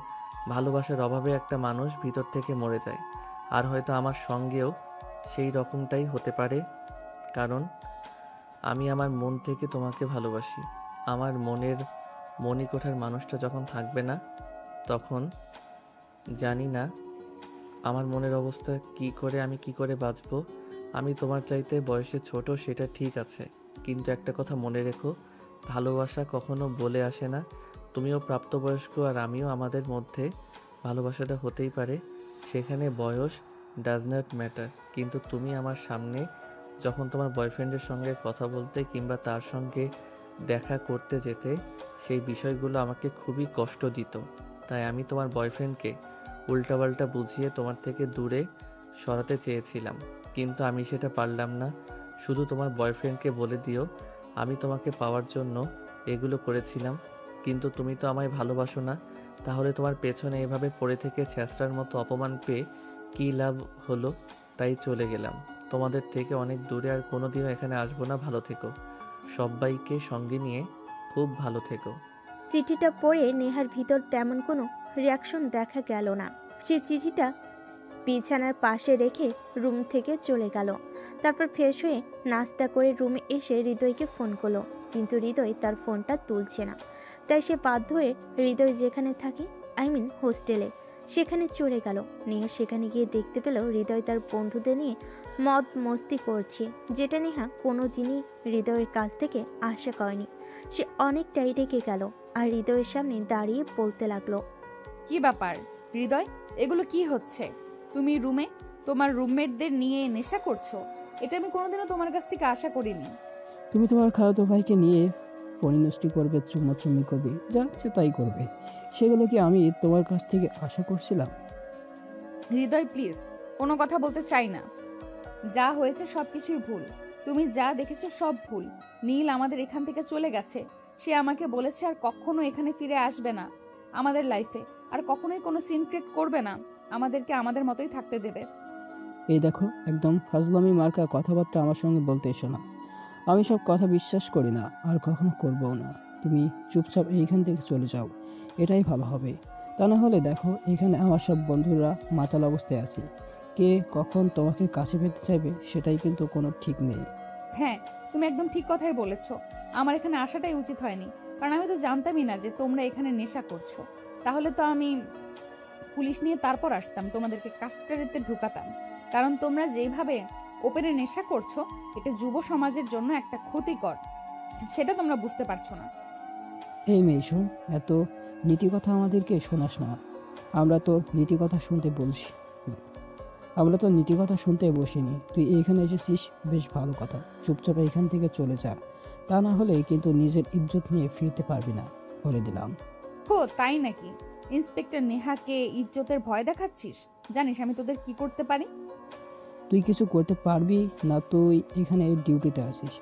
ভালোবাসার অভাবে একটা মানুষ ভিতর থেকে মরে যায়। আর হয়তো আমার সঙ্গেও সেই রকমটাই হতে পারে, কারণ আমি আমার মন থেকে তোমাকে ভালোবাসি। আমার মনের মণিকোঠার মানুষটা যখন থাকবে না, তখন জানি না আমার মনের অবস্থা আমি কি করে বাঁচবো। আমি তোমার চাইতে বয়সে ছোট, সেটা ঠিক আছে, কিন্তু একটা কথা মনে রেখো, ভালোবাসা কখনো বলে আসে না। তুমিও প্রাপ্তবয়স্ক আর আমিও, আমাদের মধ্যে ভালোবাসাটা হতেই পারে, সেখানে বয়স ডাজ নট ম্যাটার। কিন্তু তুমি আমার সামনে যখন তোমার বয়ফ্রেন্ডের সঙ্গে কথা বলতে কিংবা তার সঙ্গে দেখা করতে যেতে, সেই বিষয়গুলো আমাকে খুবই কষ্ট দিত। তাই আমি তোমার বয়ফ্রেন্ডকে উল্টাপাল্টা বুঝিয়ে তোমার থেকে দূরে সরাতে চেয়েছিলাম, কিন্তু আমি সেটা পারলাম না। শুধু তোমার বয়ফ্রেন্ডকে বলে দিও আমি তোমাকে পাওয়ার জন্য এগুলো করেছিলাম, কিন্তু তুমি তো আমায় ভালোবাসো না। তাহলে তোমার পেছনে এভাবে পড়ে থেকে ছ্যাঁচড়ার মতো অপমান পেয়ে কী লাভ হলো? তাই চলে গেলাম তোমাদের থেকে অনেক দূরে, আর কোনোদিনও এখানে আসবো না। ভালো থেকো, সবাইকে সঙ্গে নিয়ে খুব ভালো থেকো। চিঠিটা পড়ে নেহার ভিতর তেমন কোনো রিয়াকশন দেখা গেল না। সে চিঠিটা বিছানার পাশে রেখে রুম থেকে চলে গেল। তারপর ফ্রেশ হয়ে নাস্তা করে রুমে এসে হৃদয়কে ফোন করলো, কিন্তু হৃদয় তার ফোনটা তুলছে না। তাই সে বাধ্য হয়ে হৃদয় যেখানে থাকে, হোস্টেলে, সেখানে চলে গেল। নেহা সেখানে গিয়ে দেখতে পেল হৃদয় তার বন্ধুদের নিয়ে মদ মস্তি করছে, যেটা নেহা কোনো দিনই হৃদয়ের কাছ থেকে আশা করেনি। সে অনেকটাই রেগে গেল আর হৃদয়ের সামনে দাঁড়িয়ে বলতে লাগলো, কি ব্যাপার হৃদয়, এগুলো কি হচ্ছে? তুমি রুমে তোমার রুমমেটদের নিয়ে নেশা করছো? এটা আমি কোনোদিনও তোমার কাছ থেকে আশা করিনি। তুমি তোমার খালাতো ভাইকে নিয়ে পরিনষ্টি করবে, চুম্মাচুম্মি করবে, যা ইচ্ছে তাই করবে। সেগুলো কি আমি তোমার কাছ থেকে আশা করছিলাম? হৃদয় প্লিজ, কোনো কথা বলতে চাই না। যা হয়েছে সব কিছুই ভুল। তুমি যা দেখেছো সব ভুল। নীল আমাদের এখান থেকে চলে গেছে। সে আমাকে বলেছে আর কখনো এখানে ফিরে আসবে না আমাদের লাইফে, আর কখনোই কোনো সিন ক্রিয়েট করবে না, আমাদেরকে আমাদের মতোই থাকতে দেবে। এই দেখো, একদম ফাজলামি মার্কা কথাবার্তা আমার সঙ্গে বলতে এসো না। আমি সব কথা বিশ্বাস করি না, আর কখনো করবও না। তুমি চুপচাপ এইখান থেকে চলে যাও, এটাই ভালো হবে। তা না হলে দেখো, এখানে আমার সব বন্ধুরা মাতাল অবস্থায় আছে। কে কখন তোমাকে কাছে পেতে চাইবে সেটাই কিন্তু কোনো ঠিক নেই। হ্যাঁ, তুমি একদম ঠিক কথাই বলেছো। আমার এখানে আসাটাই উচিত হয়নি, কারণ আমি তো জানতামই না যে তোমরা এখানে নেশা করছো। তাহলে তো আমি পুলিশ নিয়ে তারপর আসতাম, তোমাদেরকে কাস্টাডিতে ঢুকাতাম। কারণ তোমরা যেভাবে ওপেনে নেশা করছো, এটা যুব সমাজের জন্য একটা ক্ষতিকর, সেটা তোমরা বুঝতে পারছো না। এই মেয়ে শোন, এত নীতি কথা আমাদেরকে শোনাস না। আমরা তো নীতি কথা শুনতে বলছি, আমরা তো নীতি কথা শুনতে বসিনি। তুই এইখানে এসেছিস, বেশ ভালো কথা। চুপচাপ এইখান থেকে চলে যা, তা না হলে কিন্তু নিজের ইজ্জত নিয়ে ফিরতে পারবি না, বলে দিলাম। হো তাই নাকি? ইন্সপেক্টর নেহাকে ইজ্জতের ভয় দেখাচ্ছিস? জানিস আমি তোদের কি করতে পারি? তুই কিছু করতে পারবি না, তুই এখানে ডিউটিতে আসিস,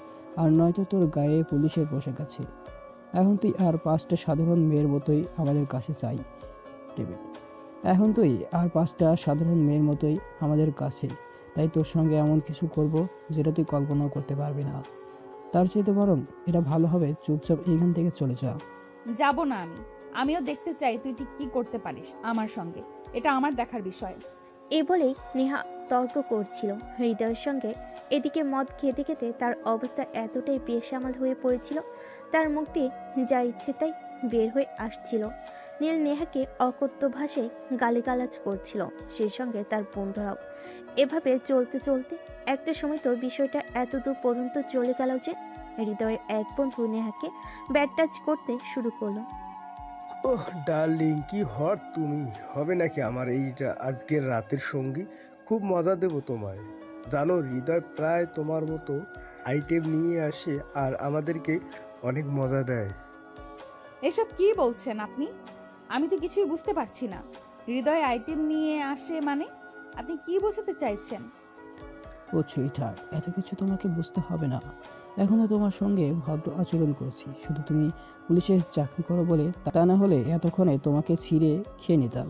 আর নয়তো তোর গায়ে পুলিশের পোশাক আছে। এখন তুই আর 5টা সাধারণ মেয়ের মতোই আমাদের কাছে চাই টেবিল। এখন তুই আর 5টা সাধারণ মেয়ের মতোই আমাদের কাছে, তাই তোর সঙ্গে এমন কিছু করব যেটা তুই কল্পনাও করতে পারবি না। তার চাইতে বরং এটা ভালো হবে, চুপচাপ এইখান থেকে চলে যা। যাব না আমিও দেখতে চাই তুই ঠিক কি করতে পারিস আমার সঙ্গে, এটা আমার দেখার বিষয়। এ বলেই নেহা তর্ক করছিল হৃদয়ের সঙ্গে। এদিকে মদ খেতে খেতে তার অবস্থা এতটাই বেসামাল হয়ে পড়েছিল, তার মুখ দিয়ে যা ইচ্ছে তাই বের হয়ে আসছিল। নীল নেহাকে অকথ্য ভাষায় গালিগালাজ করছিল, সেই সঙ্গে তার বন্ধুরাও। এভাবে চলতে চলতে একটা সময় তো বিষয়টা এতদূর পর্যন্ত চলে গেল যে হৃদয়ের এক বন্ধু নেহাকে ব্যাড টাচ করতে শুরু করলো। ওহ ডার্লিং, কি হট তুমি! হবে নাকি আমার এইটা আজকের রাতের সঙ্গী? খুব মজা দেব তোমায়। জানো, হৃদয় প্রায় তোমার মতো আইটেম নিয়ে আসে আর আমাদেরকে অনেক মজা দেয়। এসব কি বলছেন আপনি? আমি তো কিছুই বুঝতে পারছি না। হৃদয় আইটেম নিয়ে আসে মানে আপনি কি বোঝাতে চাইছেন? ও সুইটহার্ট, এত কিছু তোমাকে বুঝতে হবে না। এখনো তোমার সঙ্গে ভদ্র আচরণ করেছি, শুধু তুমি পুলিশের চাকরি করো বলে। তা না হলে এতক্ষণে তোমাকে ছিঁড়ে খেয়ে নিতাম।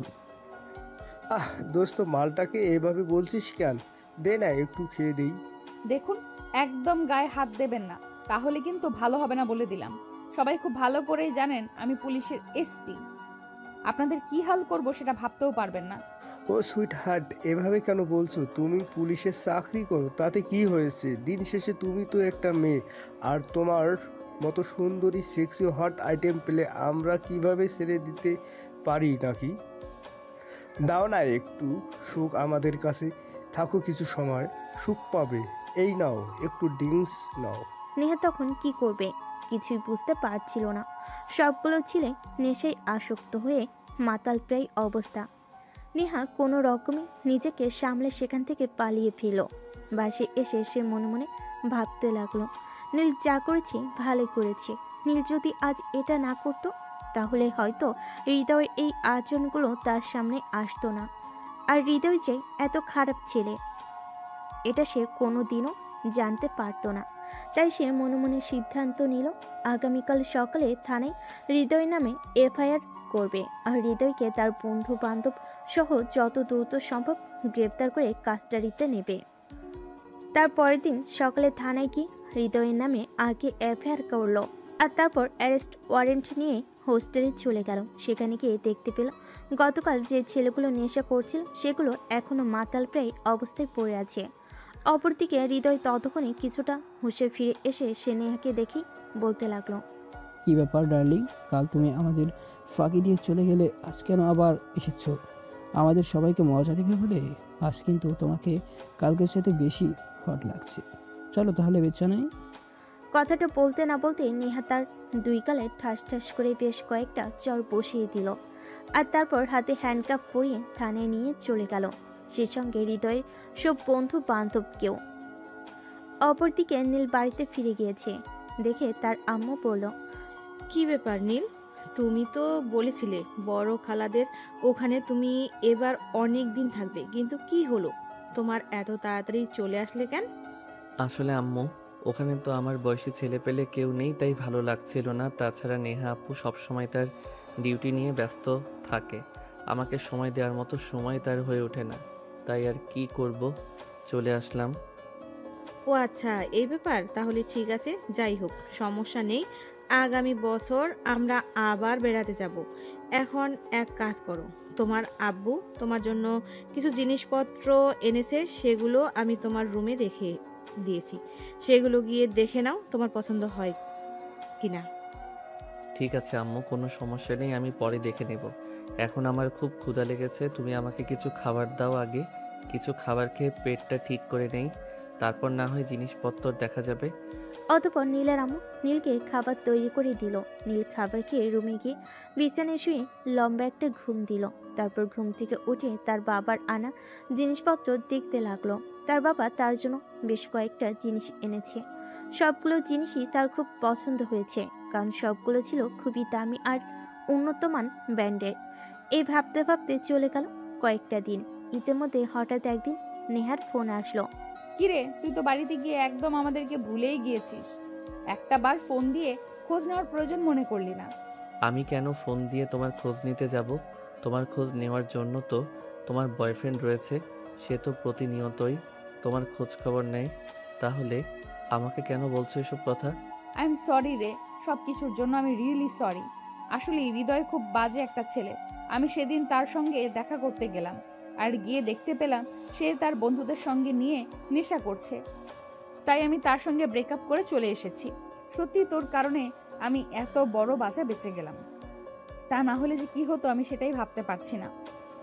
আহ দোস্ত, মালটাকে এভাবে বলছিস কেন? দে না একটু খেয়ে দেই। দেখুন, একদম গায়ে হাত দেবেন না, তাহলে কিন্তু ভালো হবে না বলে দিলাম। সবাই খুব ভালো করেই জানেন আমি পুলিশের এসপি। আপনাদের কি হাল করব সেটা ভাবতেও পারবেন না। ও সুইট হার্ট, এভাবে কেন বলছো? তুমি পুলিশের চাকরি করো, তাতে কি হয়েছে? দিন শেষে তুমি তো একটা মেয়ে, আর তোমার মতো সুন্দরী সেক্সি হট আইটেম পেলে আমরা কিভাবে ছেড়ে দিতে পারি নাকি? দাও না একটু সুখ আমাদের কাছে, থাকো কিছু সময়, সুখ পাবে। এই নাও একটু ড্রিঙ্কস নাও। নেহা তখন কি করবে কিছুই বুঝতে পারছিল না। সবগুলো ছেলে নেশায় আসক্ত হয়ে মাতাল প্রায় অবস্থা। নেহা কোনো রকমে নিজেকে সামলে সেখান থেকে পালিয়ে ফিরল। বাসে এসে সে মনে মনে ভাবতে লাগলো, নীল যা করেছে ভালোই করেছে। নীল যদি আজ এটা না করতো তাহলে হয়তো হৃদয়ের এই আচরণগুলো তার সামনে আসতো না। আর হৃদয় যে এত খারাপ ছেলে এটা সে কোনো দিনও জানতে পারতো না। তাই সে মনে মনে সিদ্ধান্ত নিল আগামীকাল সকালে থানায় হৃদয় নামে এফআইআর করবে, আর হৃদয়কে তার বন্ধু বান্ধব সহ যত দ্রুত সম্ভব গ্রেপ্তার করে কাস্টাডিতে নেবে। তার পরের দিন সকালে থানায় গিয়ে হৃদয়ের নামে আগে এফআইআর করলো, আর তারপর অ্যারেস্ট ওয়ারেন্ট নিয়ে হোস্টেলে চলে গেল। সেখানে গিয়ে দেখতে পেল গতকাল যে ছেলেগুলো নেশা করছিল সেগুলো এখনো মাতাল প্রায় অবস্থায় পড়ে আছে। অপরদিকে হৃদয় ততক্ষণে কিছুটা হুঁশে ফিরে এসে সে নেহাকে দেখে বলতে লাগলো, কি ব্যাপার ডার্লিং, কাল তুমি আমাদের ফাঁকি দিয়ে চলে গেলে, আজ কেন আবার এসেছো? আমাদের সবাইকে মজা দিবে বলে? আজ কিন্তু তোমাকে কালকের সাথে বেশি হট লাগছে। চলো তাহলে বিছানায়। কথাটা বলতে না বলতে নেহা তার দুই গালে ঠাস ঠাস করে বেশ কয়েকটা চর বসিয়ে দিল, আর তারপর হাতে হ্যান্ডকাপ পরিয়ে থানায় নিয়ে চলে গেল, সে সঙ্গে হৃদয়ের সব বন্ধু বান্ধবকেও। অপরদিকে নীল বাড়িতে ফিরে গিয়েছে দেখে তার আম্মু বলল, কি ব্যাপার নীল, তুমি তো বলেছিলে বড় খালাদের ওখানে তুমি এবার অনেক দিন থাকবে, কিন্তু কি হলো, তোমার এত তাড়াতাড়ি চলে আসলে কেন? আসলে আম্মু, ওখানে তো আমার বয়সী ছেলে পেলে কেউ নেই, তাই ভালো লাগছিল না। তাছাড়া নেহা আপু সবসময় তার ডিউটি নিয়ে ব্যস্ত থাকে, আমাকে সময় দেওয়ার মতো সময় তার হয়ে ওঠে না, তাই আর কি করব, চলে আসলাম। ও আচ্ছা, এই ব্যাপার, তাহলে ঠিক আছে, যাই হোক সমস্যা নেই। আগামী বছর আমরা আবার বেড়াতে যাব। এখন এক কাজ করো, তোমার আব্বু তোমার জন্য কিছু জিনিসপত্র এনেছে, সেগুলো আমি তোমার রুমে রেখে দিয়েছি, সেগুলো গিয়ে দেখে নাও তোমার পছন্দ হয় কিনা। ঠিক আছে আম্মু, কোনো সমস্যা নেই, আমি পরে দেখে নেব। এখন আমার খুব ক্ষুধা লেগেছে, তুমি আমাকে কিছু খাবার দাও আগে। কিছু খাবার খেয়ে পেটটা ঠিক করে নেই, তারপর না হয় জিনিসপত্র দেখা যাবে। অতপর নীলের আম্মু নীলকে খাবার তৈরি করে দিল। নীল খাবার খেয়ে রুমে গিয়ে বিছানায় শুয়ে লম্বা একটা ঘুম দিল। তারপর ঘুম থেকে উঠে তার বাবার আনা জিনিসপত্র দেখতে লাগলো। তার বাবা তার জন্য বেশ কয়েকটা জিনিস এনেছে। সবগুলো জিনিসই তার খুব পছন্দ হয়েছে, কারণ সবগুলো ছিল খুবই দামি আর উন্নতমান ব্র্যান্ডের। এই ভাবতে ভাবতে চলে গেল কয়েকটা দিন। ইতিমধ্যে হঠাৎ একদিন নেহার ফোন আসলো। কিরে, তুই তো বাড়িতে গিয়ে একদম আমাদেরকে ভুলেই গিয়েছিস। একটা বার ফোন দিয়ে খোঁজ নেওয়ার প্রয়োজন মনে করলি না। আমি কেন ফোন দিয়ে তোমার খোঁজ নিতে যাব? তোমার খোঁজ নেওয়ার জন্য তো তোমার বয়ফ্রেন্ড রয়েছে, সে তো প্রতিনিয়তই তোমার খোঁজ খবর নেয়। তাহলে আমাকে কেন বলছো এসব কথা? আই এম সরি রে, সব কিছুর জন্য আমি রিয়েলি সরি। আসলে হৃদয় খুব বাজে একটা ছেলে। আমি সেদিন তার সঙ্গে দেখা করতে গেলাম, আর গিয়ে দেখতে পেলাম সে তার বন্ধুদের সঙ্গে নিয়ে নেশা করছে। তাই আমি তার সঙ্গে ব্রেকআপ করে চলে এসেছি। সত্যি তোর কারণে আমি এত বড় বাঁচা বেঁচে গেলাম, তা না হলে যে কি হতো আমি সেটাই ভাবতে পারছি না।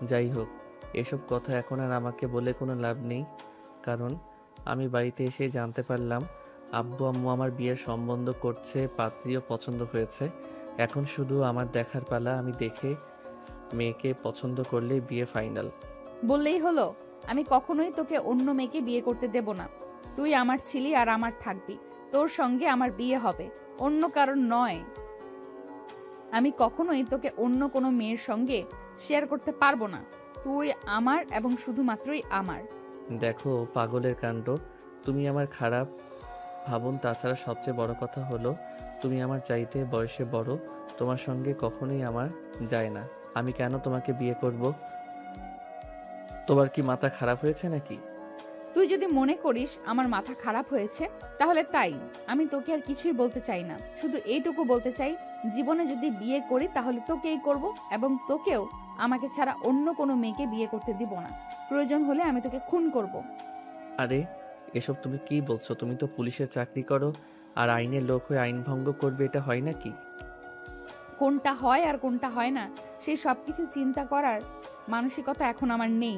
যাই হোক, এসব কথা এখন আর আমাকে বলে কোনো লাভ নেই, কারণ আমি বাড়িতে এসে জানতে পারলাম আব্বু আম্মু আমার বিয়ের সম্বন্ধ করছে, পাত্রীও পছন্দ হয়েছে। এখন শুধু আমার দেখার পালা, আমি দেখে মেয়েকে পছন্দ করলে বিয়ে ফাইনাল। বললেই হলো, আমি কখনোই তোকে অন্য মেয়েকে বিয়ে করতে দেব না। তুই আমার ছিলি আর আমার থাকবি, তোর সঙ্গে আমার বিয়ে হবে, অন্য কারণ নয়। আমি কখনোই তোকে অন্য কোনো মেয়ের সঙ্গে শেয়ার করতে পারবো না। তুই আমার এবং শুধুমাত্রই আমার। দেখো পাগলের কাণ্ড, তুমি আমার খারাপ ভাবুন। তাছাড়া সবচেয়ে বড় কথা হলো তুমি আমার চাইতে বয়সে বড়। তোমার সঙ্গে কখনোই আমার যায় না। আমি কেন তোমাকে বিয়ে করব? তোমার কি মাথা খারাপ হয়েছে নাকি? তুই যদি মনে করিস আমার মাথা খারাপ হয়েছে তাহলে তাই। আমি তোকে আর কিছুই বলতে চাই না, শুধু এইটুকু বলতে চাই, জীবনে যদি বিয়ে করি তাহলে তোকেই করব, এবং তোকেও আমাকে ছাড়া অন্য কোনো মেয়েকে বিয়ে করতে দিব না। প্রয়োজন হলে আমি তোকে খুন করব। আরে এসব তুমি কি বলছো? তুমি তো পুলিশের চাকরি করো, আর আইনের লোক হয়ে আইন ভঙ্গ করবে, এটা হয় নাকি? কোনটা হয় আর কোনটা হয় না সেই সব কিছু চিন্তা করার মানসিকতা এখন আমার নেই।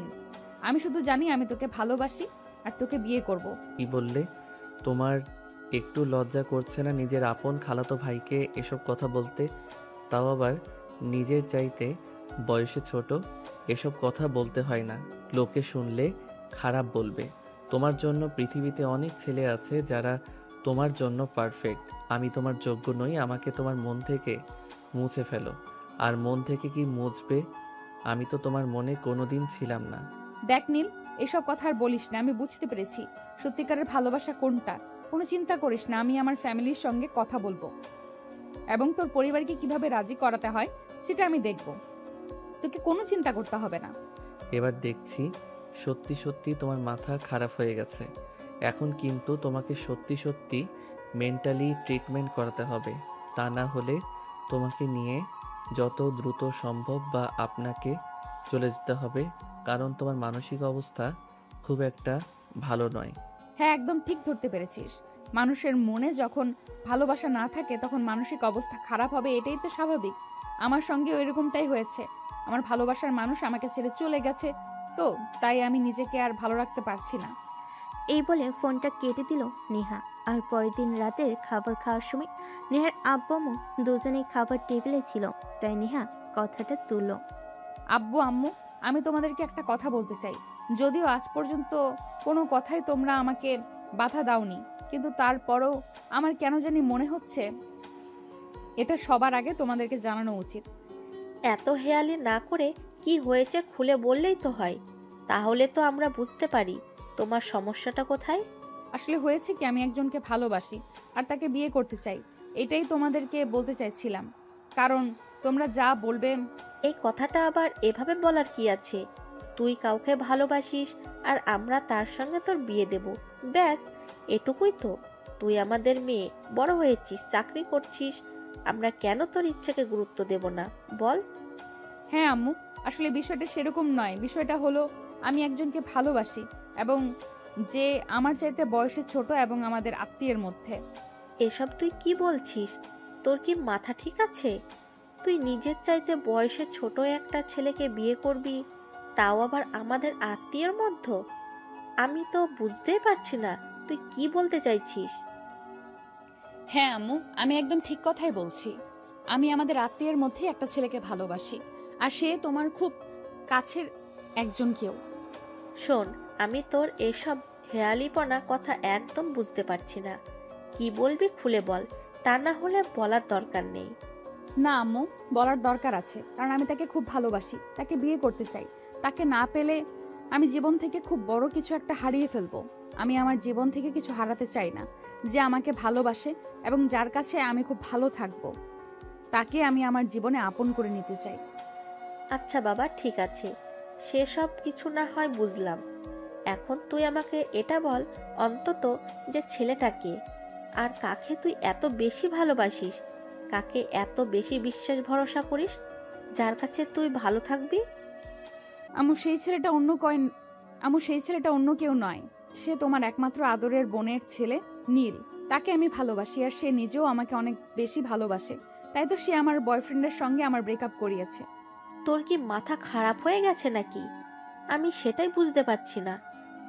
আমি শুধু জানি আমি তোকে ভালোবাসি আর তোকে বিয়ে করব। কি বললে? তোমার একটু লজ্জা করছে না নিজের আপন খালাতো ভাইকে এসব কথা বলতে? তাও আবার নিজের চাইতে বয়সে ছোট। এসব কথা বলতে হয় না, লোকে শুনলে খারাপ বলবে। তোমার জন্য পৃথিবীতে অনেক ছেলে আছে যারা তোমার জন্য পারফেক্ট। আমি তোমার যোগ্য নই, আমাকে তোমার মন থেকে মুছে ফেলো। আর মন থেকে কি মুছবে? আমি তো তোমার মনে কোনোদিন ছিলাম না। দেখ নীল, এসব কথা আর বলিস না। আমি বুঝতে পেরেছি সত্যিকারের ভালোবাসা কোনটা। কোনো চিন্তা করিস না, আমি আমার ফ্যামিলির সঙ্গে কথা বলবো এবং তোর পরিবারকে কিভাবে রাজি করাতে হয় সেটা আমি দেখব। তোকে কোনো চিন্তা করতে হবে না। এবার দেখছি সত্যি সত্যি তোমার মাথা খারাপ হয়ে গেছে। এখন কিন্তু তোমাকে সত্যি সত্যি মেন্টালি ট্রিটমেন্ট করাতে হবে। তা না হলে তোমাকে নিয়ে যত দ্রুত সম্ভব বা আপনাকে চলে যেতে হবে, কারণ তোমার মানসিক অবস্থা খুব একটা ভালো নয়। হ্যাঁ, একদম ঠিক ধরতে পেরেছিস। মানুষের মনে যখন ভালোবাসা না থাকে তখন মানসিক অবস্থা খারাপ হবে, এটাই তো স্বাভাবিক। আমার সঙ্গে এরকমটাই হয়েছে। আমার ভালোবাসার মানুষ আমাকে ছেড়ে চলে গেছে, তো তাই আমি নিজেকে আর ভালো রাখতে পারছি না। এই বলে ফোনটা কেটে দিল নেহা। আর পরের দিন রাতের খাবার খাওয়ার সময় নেহার আব্বু আম্মু দুজনেই খাবার টেবিলে ছিল, তাই নেহা কথাটা তুলল। আব্বু আম্মু, আমি তোমাদেরকে একটা কথা বলতে চাই। যদিও আজ পর্যন্ত কোনো কথাই তোমরা আমাকে বাধা দাওনি, কিন্তু তারপরও আমার কেন জানি মনে হচ্ছে এটা সবার আগে তোমাদেরকে জানানো উচিত। এত হেয়ালি না করে কি হয়েছে খুলে বললেই তো হয়, তাহলে তো আমরা বুঝতে পারি তোমার সমস্যাটা কোথায়। আসলে হয়েছে কি, আমি একজনকে ভালোবাসি আর তাকে বিয়ে করতে চাই। এটাই তোমাদেরকে বলতে চাইছিলাম, কারণ তোমরা যা বলবে। এই কথাটা আবার এভাবে বলার কি আছে? তুই কাউকে ভালোবাসিস আর আমরা তার সঙ্গে তোর বিয়ে দেব, ব্যাস এটুকুই তো। তুই আমাদের মেয়ে, বড় হয়েছিস, চাকরি করছিস, আমরা কেন তোর ইচ্ছাকে গুরুত্ব দেব না বল? হ্যাঁ আম্মু, আসলে বিষয়টা সেরকম নয়। বিষয়টা হলো আমি একজনকে ভালোবাসি, এবং যে আমার চাইতে বয়সে ছোট এবং আমাদের আত্মীয়ের মধ্যে। এসব তুই কি বলছিস? তোর কি মাথা ঠিক আছে? তুই নিজের চাইতে বয়সে ছোট একটা ছেলেকে বিয়ে করবি, তাও আবার আমাদের আত্মীয়ের মধ্যে? আমি তো বুঝতেই পারছি না তুই কি বলতে চাইছিস। হ্যাঁ আম্মু, আমি একদম ঠিক কথাই বলছি। আমি আমাদের আত্মীয়ের মধ্যে একটা ছেলেকে ভালোবাসি, আর সে তোমার খুব কাছের একজন কেউ। শোন, আমি তোর এসব হেয়ালিপনা কথা একদম বুঝতে পারছি না। কি বলবি খুলে বল, তা না হলে বলার দরকার নেই। না আম্মু, বলার দরকার আছে, কারণ আমি তাকে খুব ভালোবাসি, তাকে বিয়ে করতে চাই। তাকে না পেলে আমি জীবন থেকে খুব বড় কিছু একটা হারিয়ে ফেলবো। আমি আমার জীবন থেকে কিছু হারাতে চাই না। যে আমাকে ভালোবাসে এবং যার কাছে আমি খুব ভালো থাকবো, তাকে আমি আমার জীবনে আপন করে নিতে চাই। আচ্ছা বাবা, ঠিক আছে, সেসব কিছু না হয় বুঝলাম। এখন তুই আমাকে এটা বল অন্তত, যে ছেলেটাকে আর কাকে তুই এত বেশি ভালোবাসিস, কাকে এত বেশি বিশ্বাস ভরসা করিস, যার কাছে তুই ভালো থাকবি? আম্মু, সেই ছেলেটা অন্য কেউ নয়। সে তোমার একমাত্র আদরের বোনের ছেলে নীল। তাকে আমি ভালোবাসি, আর সে নিজেও আমাকে অনেক বেশি ভালোবাসে। তাই তো সে আমার বয়ফ্রেন্ডের সঙ্গে আমার ব্রেকআপ করিয়েছে। তোর কি মাথা খারাপ হয়ে গেছে নাকি? আমি সেটাই বুঝতে পারছি না।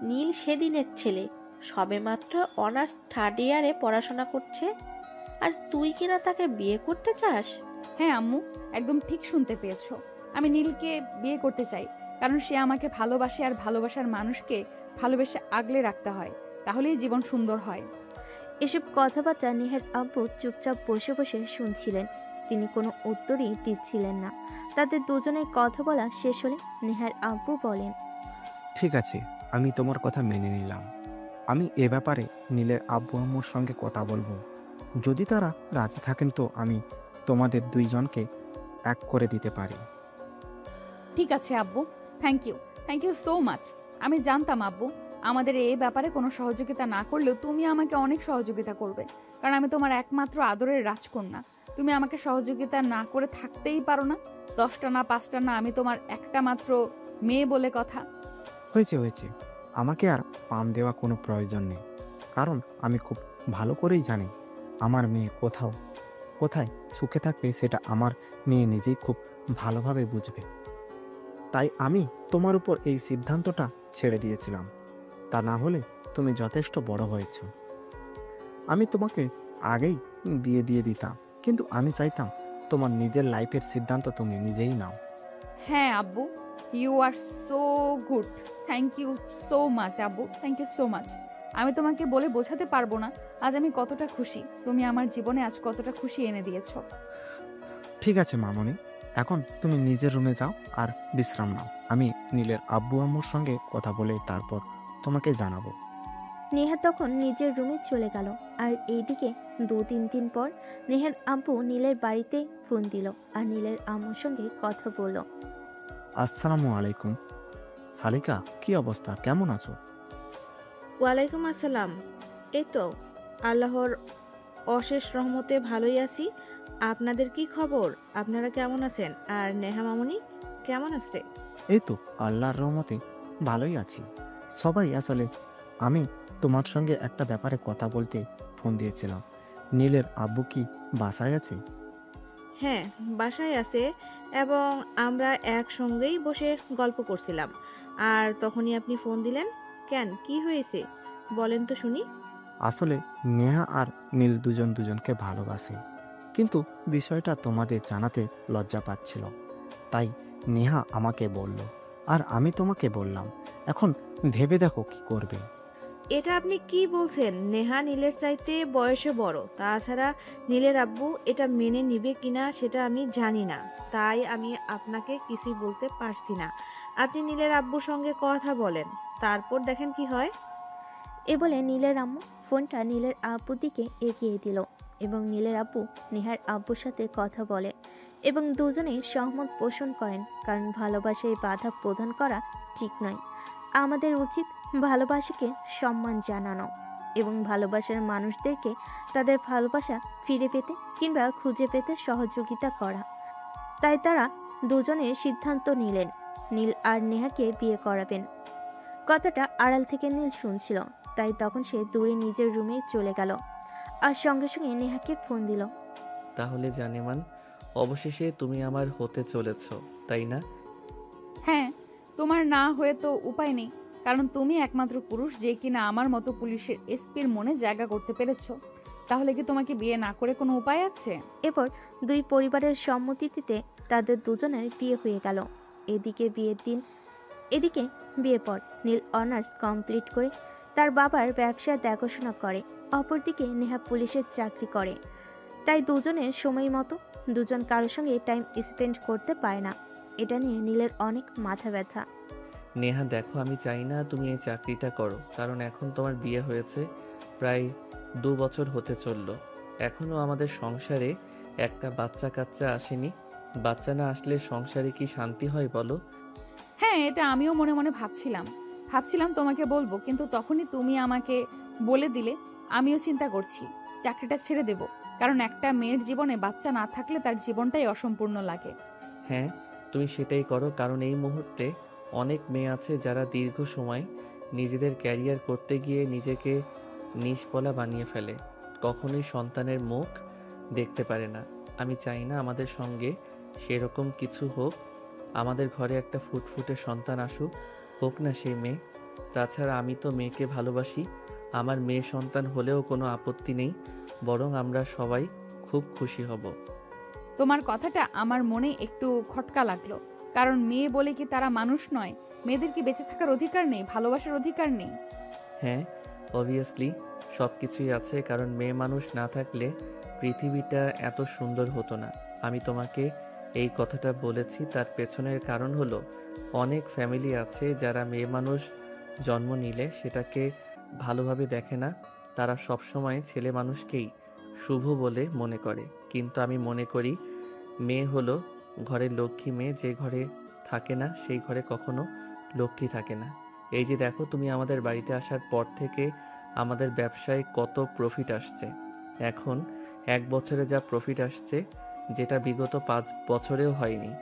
নীল সেদিনের ছেলে, সবেমাত্র অনার্স থার্ড ইয়ারে পড়াশোনা করছে, আর তুই কিনা তাকে বিয়ে করতে চাস? হ্যাঁ আম্মু, একদম ঠিক শুনতে পেয়েছো। আমি নীলকে বিয়ে করতে চাই, কারণ সে আমাকে ভালোবাসে, আর ভালোবাসার মানুষকে ভালোবেসে আগলে রাখতে হয়, তাহলেই জীবন সুন্দর হয়। এসব কথাবার্তা নেহার আব্বু চুপচাপ বসে বসে শুনছিলেন। তিনি কোনো উত্তরই দিচ্ছিলেন না। তাদের দুজনের কথা বলা শেষ হলে নেহার আব্বু বলেন, ঠিক আছে, আমি তোমার কথা মেনে নিলাম, আমি এ ব্যাপারে নীলের আব্বু আম্মুর সঙ্গে কথা বলবো। যদি তারা রাজি থাকেন তো আমি তোমাদের দুইজনকে এক করে দিতে পারি। ঠিক আছে আব্বু, থ্যাংক ইউ সো মাচ। আমি জানতাম আব্বু আমাদের এই ব্যাপারে কোনো সহযোগিতা না করলেও তুমি আমাকে অনেক সহযোগিতা করবে, কারণ আমি তোমার একমাত্র আদরের রাজকন্যা। তুমি আমাকে সহযোগিতা না করে থাকতেই পারো না। 10টা না 5টা না, আমি তোমার একটা মাত্র মেয়ে বলে কথা। হয়েছে, আমাকে আর পাম দেওয়া কোনো প্রয়োজন নেই, কারণ আমি খুব ভালো করেই জানি আমার মেয়ে কোথায় সুখে থাকবে সেটা আমার মেয়ে নিজেই খুব ভালোভাবে বুঝবে। তাই আমি তোমার উপর এই সিদ্ধান্তটা ছেড়ে দিয়েছিলাম। তা না হলে তুমি যথেষ্ট বড় হয়েছ। আমি তোমাকে আগেই বিয়ে দিয়ে দিতাম, কিন্তু আমি চাইতাম তোমার নিজের লাইফের সিদ্ধান্ত তুমি নিজেই নাও। হ্যাঁ আব্বু, you are so good. Thank you so much আব্বু, থ্যাংক ইউ সো মাচ। আমি তোমাকে বলে বোঝাতে পারবো না আজ আমি কতটা খুশি। তুমি আমার জীবনে আজ কতটা খুশি এনে দিয়েছো। ঠিক আছে মামনি, এখন তুমি নিজের রুমে যাও আর বিশ্রাম নাও। আমি নীলের আব্বু আম্মুর সঙ্গে কথা বলে তারপর তোমাকে জানাবো। নেহা তখন নিজের রুমে চলে গেল। আর এইদিকে 2-3 দিন পর নেহার আব্বু নীলের বাড়িতে ফোন দিল আর নীলের আম্মুর সঙ্গে কথা বলল। আসসালামু আলাইকুম। সালিকা, কি অবস্থা, কেমন আছো? ওয়ালাইকুম আসসালাম। এই তো আল্লাহর অশেষ রহমতে ভালোই আছি। আপনাদের কি খবর? আপনারা কেমন আছেন? আর নেহা মামুনি কেমন আছে? এই তো আল্লাহর রহমতে ভালোই আছি সবাই। আসলে আমি তোমার সঙ্গে একটা ব্যাপারে কথা বলতে ফোন দিয়েছিলাম। নীলের আব্বু কি বাসায় আছে? হ্যাঁ, বাসায় আছে এবং আমরা একসঙ্গেই বসে গল্প করছিলাম। আর তখনই আপনি ফোন দিলেন। কেন, কি হয়েছে বলেন তো শুনি। আসলে নেহা আর নীল দুজনকে ভালোবাসে, কিন্তু বিষয়টা তোমাদের জানাতে লজ্জা পাচ্ছিল। তাই নেহা আমাকে বলল আর আমি তোমাকে বললাম। এখন ভেবে দেখো কি করবে। এটা আপনি কি বলছেন? নেহা নীলের চাইতে বয়সে বড়। তাছাড়া নীলের আব্বু এটা মেনে নিবে কিনা সেটা আমি জানি না। তাই আমি আপনাকে কিছুই বলতে পারছি না। আপনি নীলের আব্বুর সঙ্গে কথা বলেন, তারপর দেখেন কি হয়। এ বলে নীলের আম্মু ফোনটা নীলের আব্বুর দিকে এগিয়ে দিল এবং নীলের আব্বু নেহার আব্বুর সাথে কথা বলে এবং দুজনেই সহমত পোষণ করেন, কারণ ভালোবাসায় বাধা প্রদান করা ঠিক নয়। আমাদের উচিত ভালোবাসাকে সম্মান জানানো এবং ভালোবাসার মানুষদেরকে তাদের ভালোবাসা ফিরে পেতে কিংবা খুঁজে পেতে সহযোগিতা করা। তাই তারা দুজনের সিদ্ধান্ত নিলেন নীল আর নেহাকে বিয়ে করাবেন। কথাটা আড়াল থেকে নীল শুনছিল, তাই তখন সে দূরে নিজের রুমে চলে গেল আর সঙ্গে সঙ্গে নেহাকে ফোন দিল। তাহলে জানেমান, অবশেষে তুমি আমার হতে চলেছ, তাই না? হ্যাঁ, তোমার না হয়ে তো উপায় নেই, কারণ তুমি একমাত্র পুরুষ যে কিনা আমার মতো পুলিশের এসপির মনে জায়গা করতে পেরেছো। তাহলে কি তোমাকে বিয়ে না করে কোনো উপায় আছে? এরপর দুই পরিবারের সম্মতিতে তাদের দুজনের বিয়ে হয়ে গেল। এদিকে বিয়ের পর নীল অনার্স কমপ্লিট করে তার বাবার ব্যবসা দেখাশোনা করে, অপরদিকে নেহা পুলিশের চাকরি করে। তাই দুজনের সময় মতো দুজন কারোর সঙ্গে টাইম স্পেন্ড করতে পারে না। এটা নিয়ে নীলের অনেক মাথা ব্যথা। নেহা দেখো, আমি চাই না তুমি এই চাকরিটা করো, কারণ এখন তোমার বিয়ে হয়েছে, প্রায় 2 বছর হতে চললো। এখনও আমাদের সংসারে একটা বাচ্চা কাচ্চা আসেনি। বাচ্চা না আসলে সংসারে কি শান্তি হয় বলো? হ্যাঁ, এটা আমিও মনে মনে ভাবছিলাম তোমাকে বলবো, কিন্তু তখনই তুমি আমাকে বলে দিলে। আমিও চিন্তা করছি চাকরিটা ছেড়ে দেব, কারণ একটা মেয়ের জীবনে বাচ্চা না থাকলে তার জীবনটাই অসম্পূর্ণ লাগে। হ্যাঁ, তুমি সেটাই করো, কারণ এই মুহূর্তে অনেক মেয়ে আছে যারা দীর্ঘ সময় নিজেদের ক্যারিয়ার করতে গিয়ে নিজেকে নিষ্ফলা বানিয়ে ফেলে, কখনোই সন্তানের মুখ দেখতে পারে না। আমি চাই না আমাদের সঙ্গে সেরকম কিছু হোক। আমাদের ঘরে একটা ফুটফুটে সন্তান আসুক, হোক না সেই মেয়ে। তাছাড়া আমি তো মেয়েকে ভালোবাসি, আমার মেয়ে সন্তান হলেও কোনো আপত্তি নেই, বরং আমরা সবাই খুব খুশি হব। তোমার কথাটা আমার মনে একটু খটকা লাগলো, কারণ মেয়ে বলে কি তারা মানুষ নয়? মেয়েদের কি বেঁচে থাকার অধিকার নেই, ভালোবাসার অধিকার নেই? হ্যাঁ, অবভিয়াসলি সব কিছুই আছে, কারণ মেয়ে মানুষ না থাকলে পৃথিবীটা এত সুন্দর হতো না। আমি তোমাকে এই কথাটা বলেছি, তার পেছনের কারণ হলো অনেক ফ্যামিলি আছে যারা মেয়ে মানুষ জন্ম নিলে সেটাকে ভালোভাবে দেখে না। তারা সবসময় ছেলে মানুষকেই শুভ বলে মনে করে, কিন্তু আমি মনে করি মেয়ে হলো ঘরের লক্ষ্মী মেয়ে। যে ঘরে থাকে না সেই ঘরে কখনো লক্ষ্মী থাকে না। এই যে দেখো, তুমি আমাদের বাড়িতে আসার পর থেকে আমাদের ব্যবসায় কত প্রফিট আসছে। এখন 1 বছরে যা প্রফিট আসছে, যেটা বিগত 5 বছরেও হয়নি।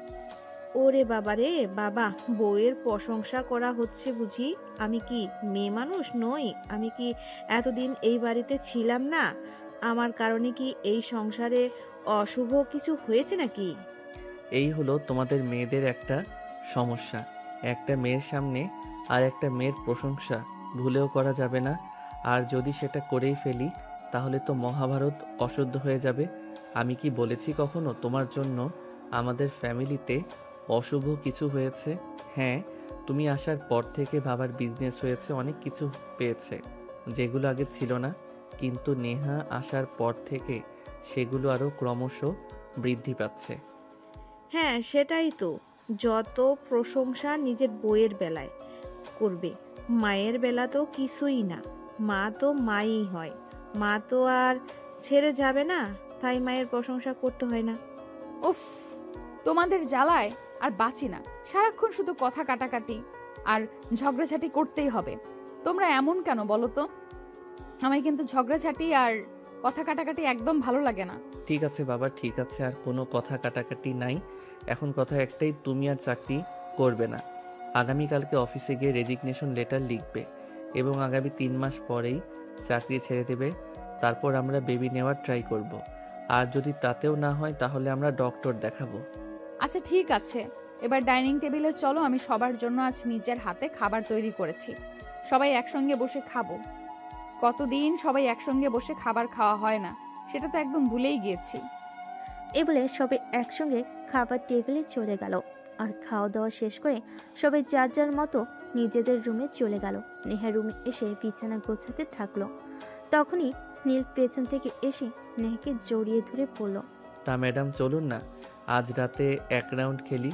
ওরে বাবা রে বাবা, বউয়ের প্রশংসা করা হচ্ছে বুঝি? আমি কি মেয়ে মানুষ নই? আমি কি এতদিন এই বাড়িতে ছিলাম না? আমার কারণে কি এই সংসারে অশুভ কিছু হয়েছে নাকি? এই হলো তোমাদের মেয়েদের একটা সমস্যা। একটা মেয়ের সামনে আর একটা মেয়ের প্রশংসা ভুলেও করা যাবে না। আর যদি সেটা করেই ফেলি তাহলে তো মহাভারত অশুদ্ধ হয়ে যাবে। আমি কি বলেছি কখনো তোমার জন্য আমাদের ফ্যামিলিতে অশুভ কিছু হয়েছে? হ্যাঁ, তুমি আসার পর থেকে বাবার বিজনেস হয়েছে, অনেক কিছু পেয়েছে যেগুলো আগে ছিল না, কিন্তু নেহা আসার পর থেকে সেগুলো আরও ক্রমশ বৃদ্ধি পাচ্ছে। হ্যাঁ, সেটাই তো। যত প্রশংসা নিজের বউয়ের বেলায় করবে, মায়ের বেলা তো কিছুই না। মা তো মাই হয়, মা তো আর ছেড়ে যাবে না, তাই মায়ের প্রশংসা করতে হয় না। উফ, তোমাদের জ্বালায় আর বাঁচি না। সারাক্ষণ শুধু কথা কাটাকাটি আর ঝগড়াঝাটি করতেই হবে। তোমরা এমন কেন বলো তো? আমায় কিন্তু ঝগড়াঝাটি আর কথা কাটাকাটি একদম ভালো লাগে না। ঠিক আছে বাবা, ঠিক আছে, আর কোনো কথা কাটাকাটি নাই। এখন কথা একটাই, তুমি আর চাকরি করবে না। আগামীকালকে অফিসে গিয়ে রেজিগনেশন লেটার লিখবে এবং আগামী 3 মাস পরেই চাকরি ছেড়ে দেবে। তারপর আমরা বেবি নেওয়ার ট্রাই করব। আর যদি তাতেও না হয় তাহলে আমরা ডক্টর দেখাবো। আচ্ছা ঠিক আছে, এবার ডাইনিং টেবিলে চলো। আমি সবার জন্য আজ নিজের হাতে খাবার তৈরি করেছি। সবাই একসঙ্গে বসে খাবো। কতদিন সবাই একসঙ্গে বসে খাবার খাওয়া হয় না, সেটা তো একদম ভুলেই গিয়েছি। এ বলে সবাই একসঙ্গে খাবার টেবিলে চলে গেল। আর খাওয়া দাওয়া শেষ করে সবাই যার যার মতো নিজেদের রুমে চলে গেল। নেহা রুমে এসে বিছানা গোছাতে থাকলো। তখনই নীল পেছন থেকে এসে নেহাকে জড়িয়ে ধরে বলল, তা ম্যাডাম চলুন না, আজ রাতে 1 রাউন্ড খেলি।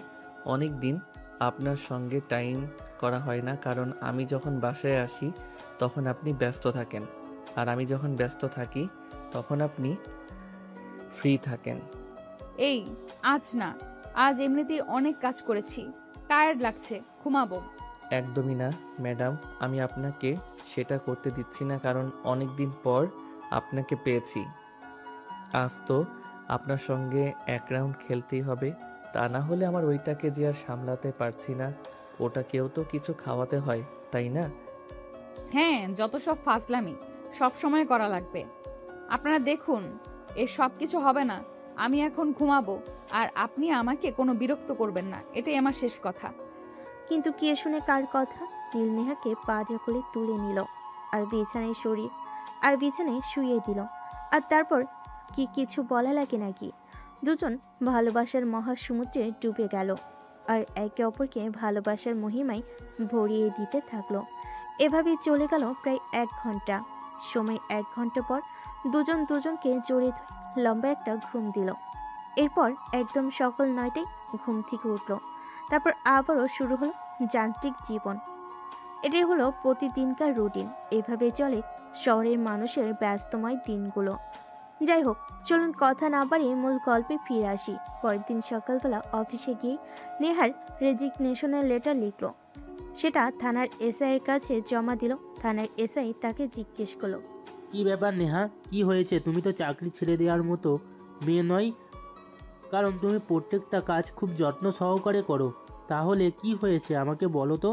অনেক দিন আপনার সঙ্গে টাইম করা হয় না, কারণ আমি যখন বাসায় আসি তখন আপনি ব্যস্ত থাকেন, আর আমি যখন ব্যস্ত থাকি তখন আপনি ফ্রি থাকেন। এই আজ না, আজ এমনিতেই অনেক কাজ করেছি, টায়ার্ড লাগছে, ঘুমাবো। একদমই না ম্যাডাম, আমি আপনাকে সেটা করতে দিচ্ছি না, কারণ অনেক দিন পর আপনাকে পেয়েছি। আজ তো আপনার সঙ্গে 1 রাউন্ড খেলতেই হবে, তা না হলে আমার ওইটাকে যে আর সামলাতে পারছি না। ওটাকেও তো কিছু খাওয়াতে হয়, তাই না? হ্যাঁ, যত সব ফাজলামি সব সময় করা লাগবে। আপনারা দেখুন, এর সব কিছু হবে না। আমি এখন ঘুমাবো, আর আপনি আমাকে কোনো বিরক্ত করবেন না, এটাই আমার শেষ কথা। কিন্তু কে শুনে কার কথা? নীল নেহাকে পাজা করে তুলে নিল আর বিছানায় শুইয়ে দিল। আর তারপর কি কিছু বলা লাগে নাকি? দুজন ভালোবাসার মহাসমুদ্রে ডুবে গেল আর একে অপরকে ভালোবাসার মহিমায় ভরিয়ে দিতে থাকলো। এভাবেই চলে গেল প্রায় 1 ঘন্টা সময়। 1 ঘন্টা পর দুজন দুজনকে জড়িয়ে ধরে লম্বা একটা ঘুম দিল। এরপর একদম সকাল 9টায় ঘুম থেকে উঠল। তারপর আবারও শুরু হলো যান্ত্রিক জীবন। এটাই হলো প্রতিদিনকার রুটিন। এভাবে চলে শহরের মানুষের ব্যস্তময় দিনগুলো। যাই হোক, চলুন কথা না বাড়িয়ে মূল গল্পে ফিরে আসি। পরের দিন সকালবেলা অফিসে গিয়ে নেহার রেজিগনেশনের লেটার লিখল। সেটা থানার এসআই এর কাছে জমা দিল। থানার এসআই তাকে জিজ্ঞেস করলো, কি ব্যাপার নেহা, কি হয়েছে? তুমি তো চাকরি ছেড়ে দেওয়ার মতো মেয়ে নয়, কারণ তুমি প্রত্যেকটা কাজ খুব যত্ন সহকারে করো। তাহলে কি হয়েছে আমাকে বলো তো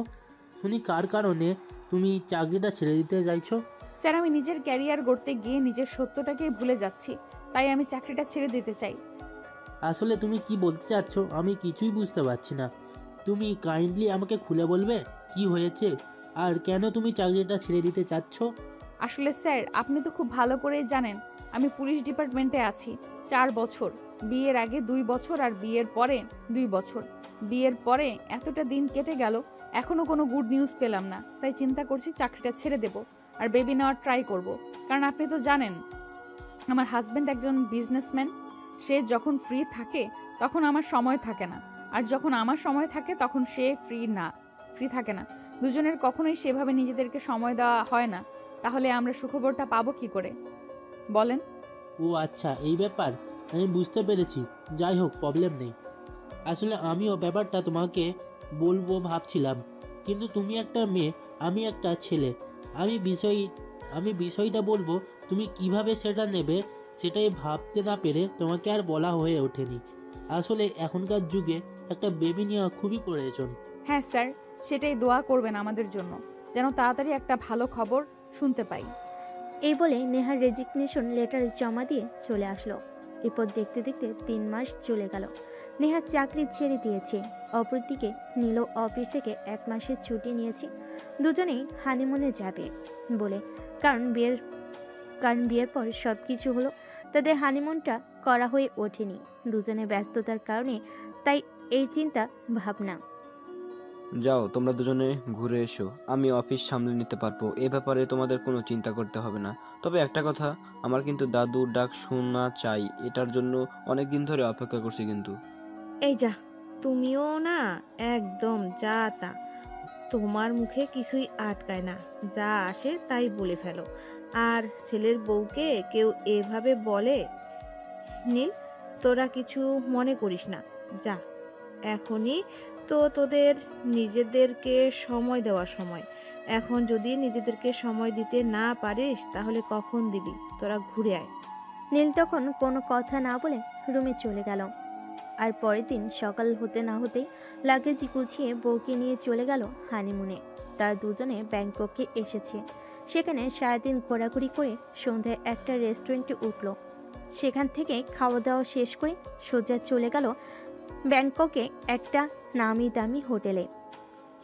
শুনি, কার কারণে তুমি চাকরিটা ছেড়ে দিতে চাইছো? স্যার, আমি নিজের ক্যারিয়ার গড়তে গিয়ে নিজের সত্যটাকেই ভুলে যাচ্ছি, তাই আমি চাকরিটা ছেড়ে দিতে চাই। আসলে তুমি কি বলতে চাচ্ছ আমি কিছুই বুঝতে পারছি না। তুমি কাইন্ডলি আমাকে খুলে বলবে কি হয়েছে আর কেন তুমি চাকরিটা ছেড়ে দিতে চাচ্ছ? আসলে স্যার, আপনি তো খুব ভালো করেই জানেন আমি পুলিশ ডিপার্টমেন্টে আছি 4 বছর। বিয়ের আগে 2 বছর আর বিয়ের পরে 2 বছর। বিয়ের পরে এতটা দিন কেটে গেল, এখনো কোনো গুড নিউজ পেলাম না, তাই চিন্তা করছি চাকরিটা ছেড়ে দেব আর বেবি নেওয়ার ট্রাই করব। কারণ আপনি তো জানেন আমার হাজব্যান্ড একজন বিজনেসম্যান। সে যখন ফ্রি থাকে তখন আমার সময় থাকে না, আর যখন আমার সময় থাকে তখন সে ফ্রি থাকে না। দুজনের কখনোই সেভাবে নিজেদেরকে সময় দেওয়া হয় না। তাহলে আমরা সুখবরটা পাবো কি করে বলেন? ও আচ্ছা, এই ব্যাপার, আমি বুঝতে পেরেছি। যাই হোক, প্রবলেম নেই। আসলে আমিও ব্যাপারটা তোমাকে বলবো ভাবছিলাম, কিন্তু তুমি একটা মেয়ে, আমি একটা ছেলে। আমি বিষয়টা বলবো, তুমি কিভাবে সেটা নেবে সেটাই ভাবতে না পেরে তোমাকে আর বলা হয়ে ওঠেনি। আসলে এখনকার যুগে একটা বেবি নেওয়া খুবই প্রয়োজন। হ্যাঁ স্যার, সেটাই দোয়া করবেন আমাদের জন্য, যেন তাড়াতাড়ি একটা ভালো খবর শুনতে পাই। এই বলে নেহার রেজিগনেশন লেটার জমা দিয়ে চলে আসলো। এরপর দেখতে দেখতে 3 মাস চলে গেল। নেহা চাকরি ছেড়ে দিয়েছে। অপরদিকে নীল অফিস থেকে 1 মাসের ছুটি নিয়েছে দুজনেই হানিমুনে যাবে বলে। কারণ বিয়ের পর সব কিছু হলো, তাদের হানিমুনটা করা হয়ে ওঠেনি। দুজনে ব্যস্ততার কারণে তাই এই চিন্তা ভাবনা। যাও, তোমরা দুজনে ঘুরে এসো, আমি অফিস সামলে নিতে পারবো। এ ব্যাপারে তোমাদের কোনো চিন্তা করতে হবে না। তবে একটা কথা, আমার কিন্তু দাদুর ডাক শোনা চাই, এটার জন্য অনেক দিন ধরে অপেক্ষা করছি কিন্তু। এই যা, তুমিও না একদম যা তা, তোমার মুখে কিছুই আটকায় না, যা আসে তাই বলে ফেলো। আর ছেলের বউকে কেউ এভাবে বলে? নীল, তোরা কিছু মনে করিস না, যা। এখনই তো তোদের নিজেদেরকে সময় দেওয়ার সময়। এখন যদি নিজেদেরকে সময় দিতে না পারিস তাহলে কখন দিবি? তোরা ঘুরে আয়। নীল তখন কোনো কথা না বলে রুমে চলে গেল। আর পরের দিন সকাল হতে না হতেই লাগেজ গুছিয়ে বউকে নিয়ে চলে গেল হানিমুনে। তারা দুজনে ব্যাংককে এসেছে। সেখানে সারাদিন ঘোরাঘুরি করে সন্ধ্যায় একটা রেস্টুরেন্টে উঠল। সেখান থেকে খাওয়া দাওয়া শেষ করে সোজা চলে গেল ব্যাংককে একটা নামি দামি হোটেলে।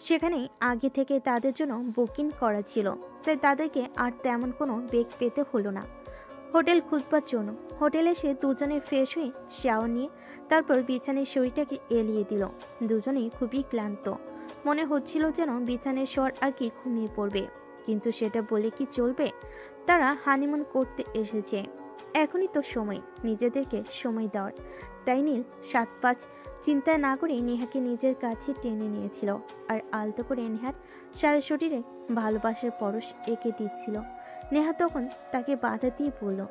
সেখানে আগে থেকে তাদের জন্য বুকিং করা ছিল, তাই তাদেরকে আর তেমন কোনো বেগ পেতে হলো না হোটেল খুঁজবার জন্য। হোটেলে এসে দুজনে ফ্রেশ হয়ে শাওয়ার নিয়ে তারপর বিছানায় শরীরটাকে এলিয়ে দিল। দুজনেই খুবই ক্লান্ত, মনে হচ্ছিল যেন বিছানায় শোয়ার আর কি ঘুমিয়ে পড়বে, কিন্তু সেটা বলে কি চলবে? তারা হানিমুন করতে এসেছে, এখনই তো সময় নিজেদেরকে সময় দেওয়ার। তাই নীল 7-5 চিন্তা না করে নেহাকে নিজের কাছে টেনে নিয়েছিল আর আলতো করে নেহার সারা শরীরে ভালোবাসার পরশ এঁকে দিচ্ছিল। নেহা তখন তাকে বাধা দিয়ে বলল,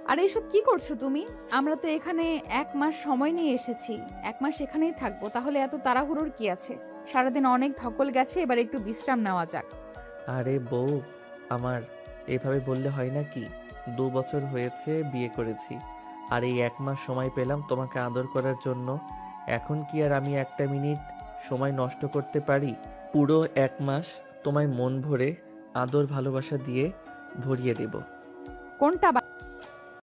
আর এইসব কি করছো তুমি? আমরা তো এখানে 1 মাস সময় নিয়ে এসেছি, 1 মাস এখানেই থাকবো, তাহলে এত তাড়াহুড়োর কি আছে? সারাদিন অনেক ধকল গেছে, এবার একটু বিশ্রাম নেওয়া যাক। আরে বউ আমার, এভাবে বললে হয় নাকি? 2 বছর হয়েছে বিয়ে করেছি, আর এই 1 মাস সময় পেলাম তোমাকে আদর করার জন্য। এখন কি আর আমি একটা মিনিট সময় নষ্ট করতে পারি? পুরো 1 মাস তোমায় মন ভরে আদর ভালোবাসা দিয়ে ভরিয়ে দেব। কোনটা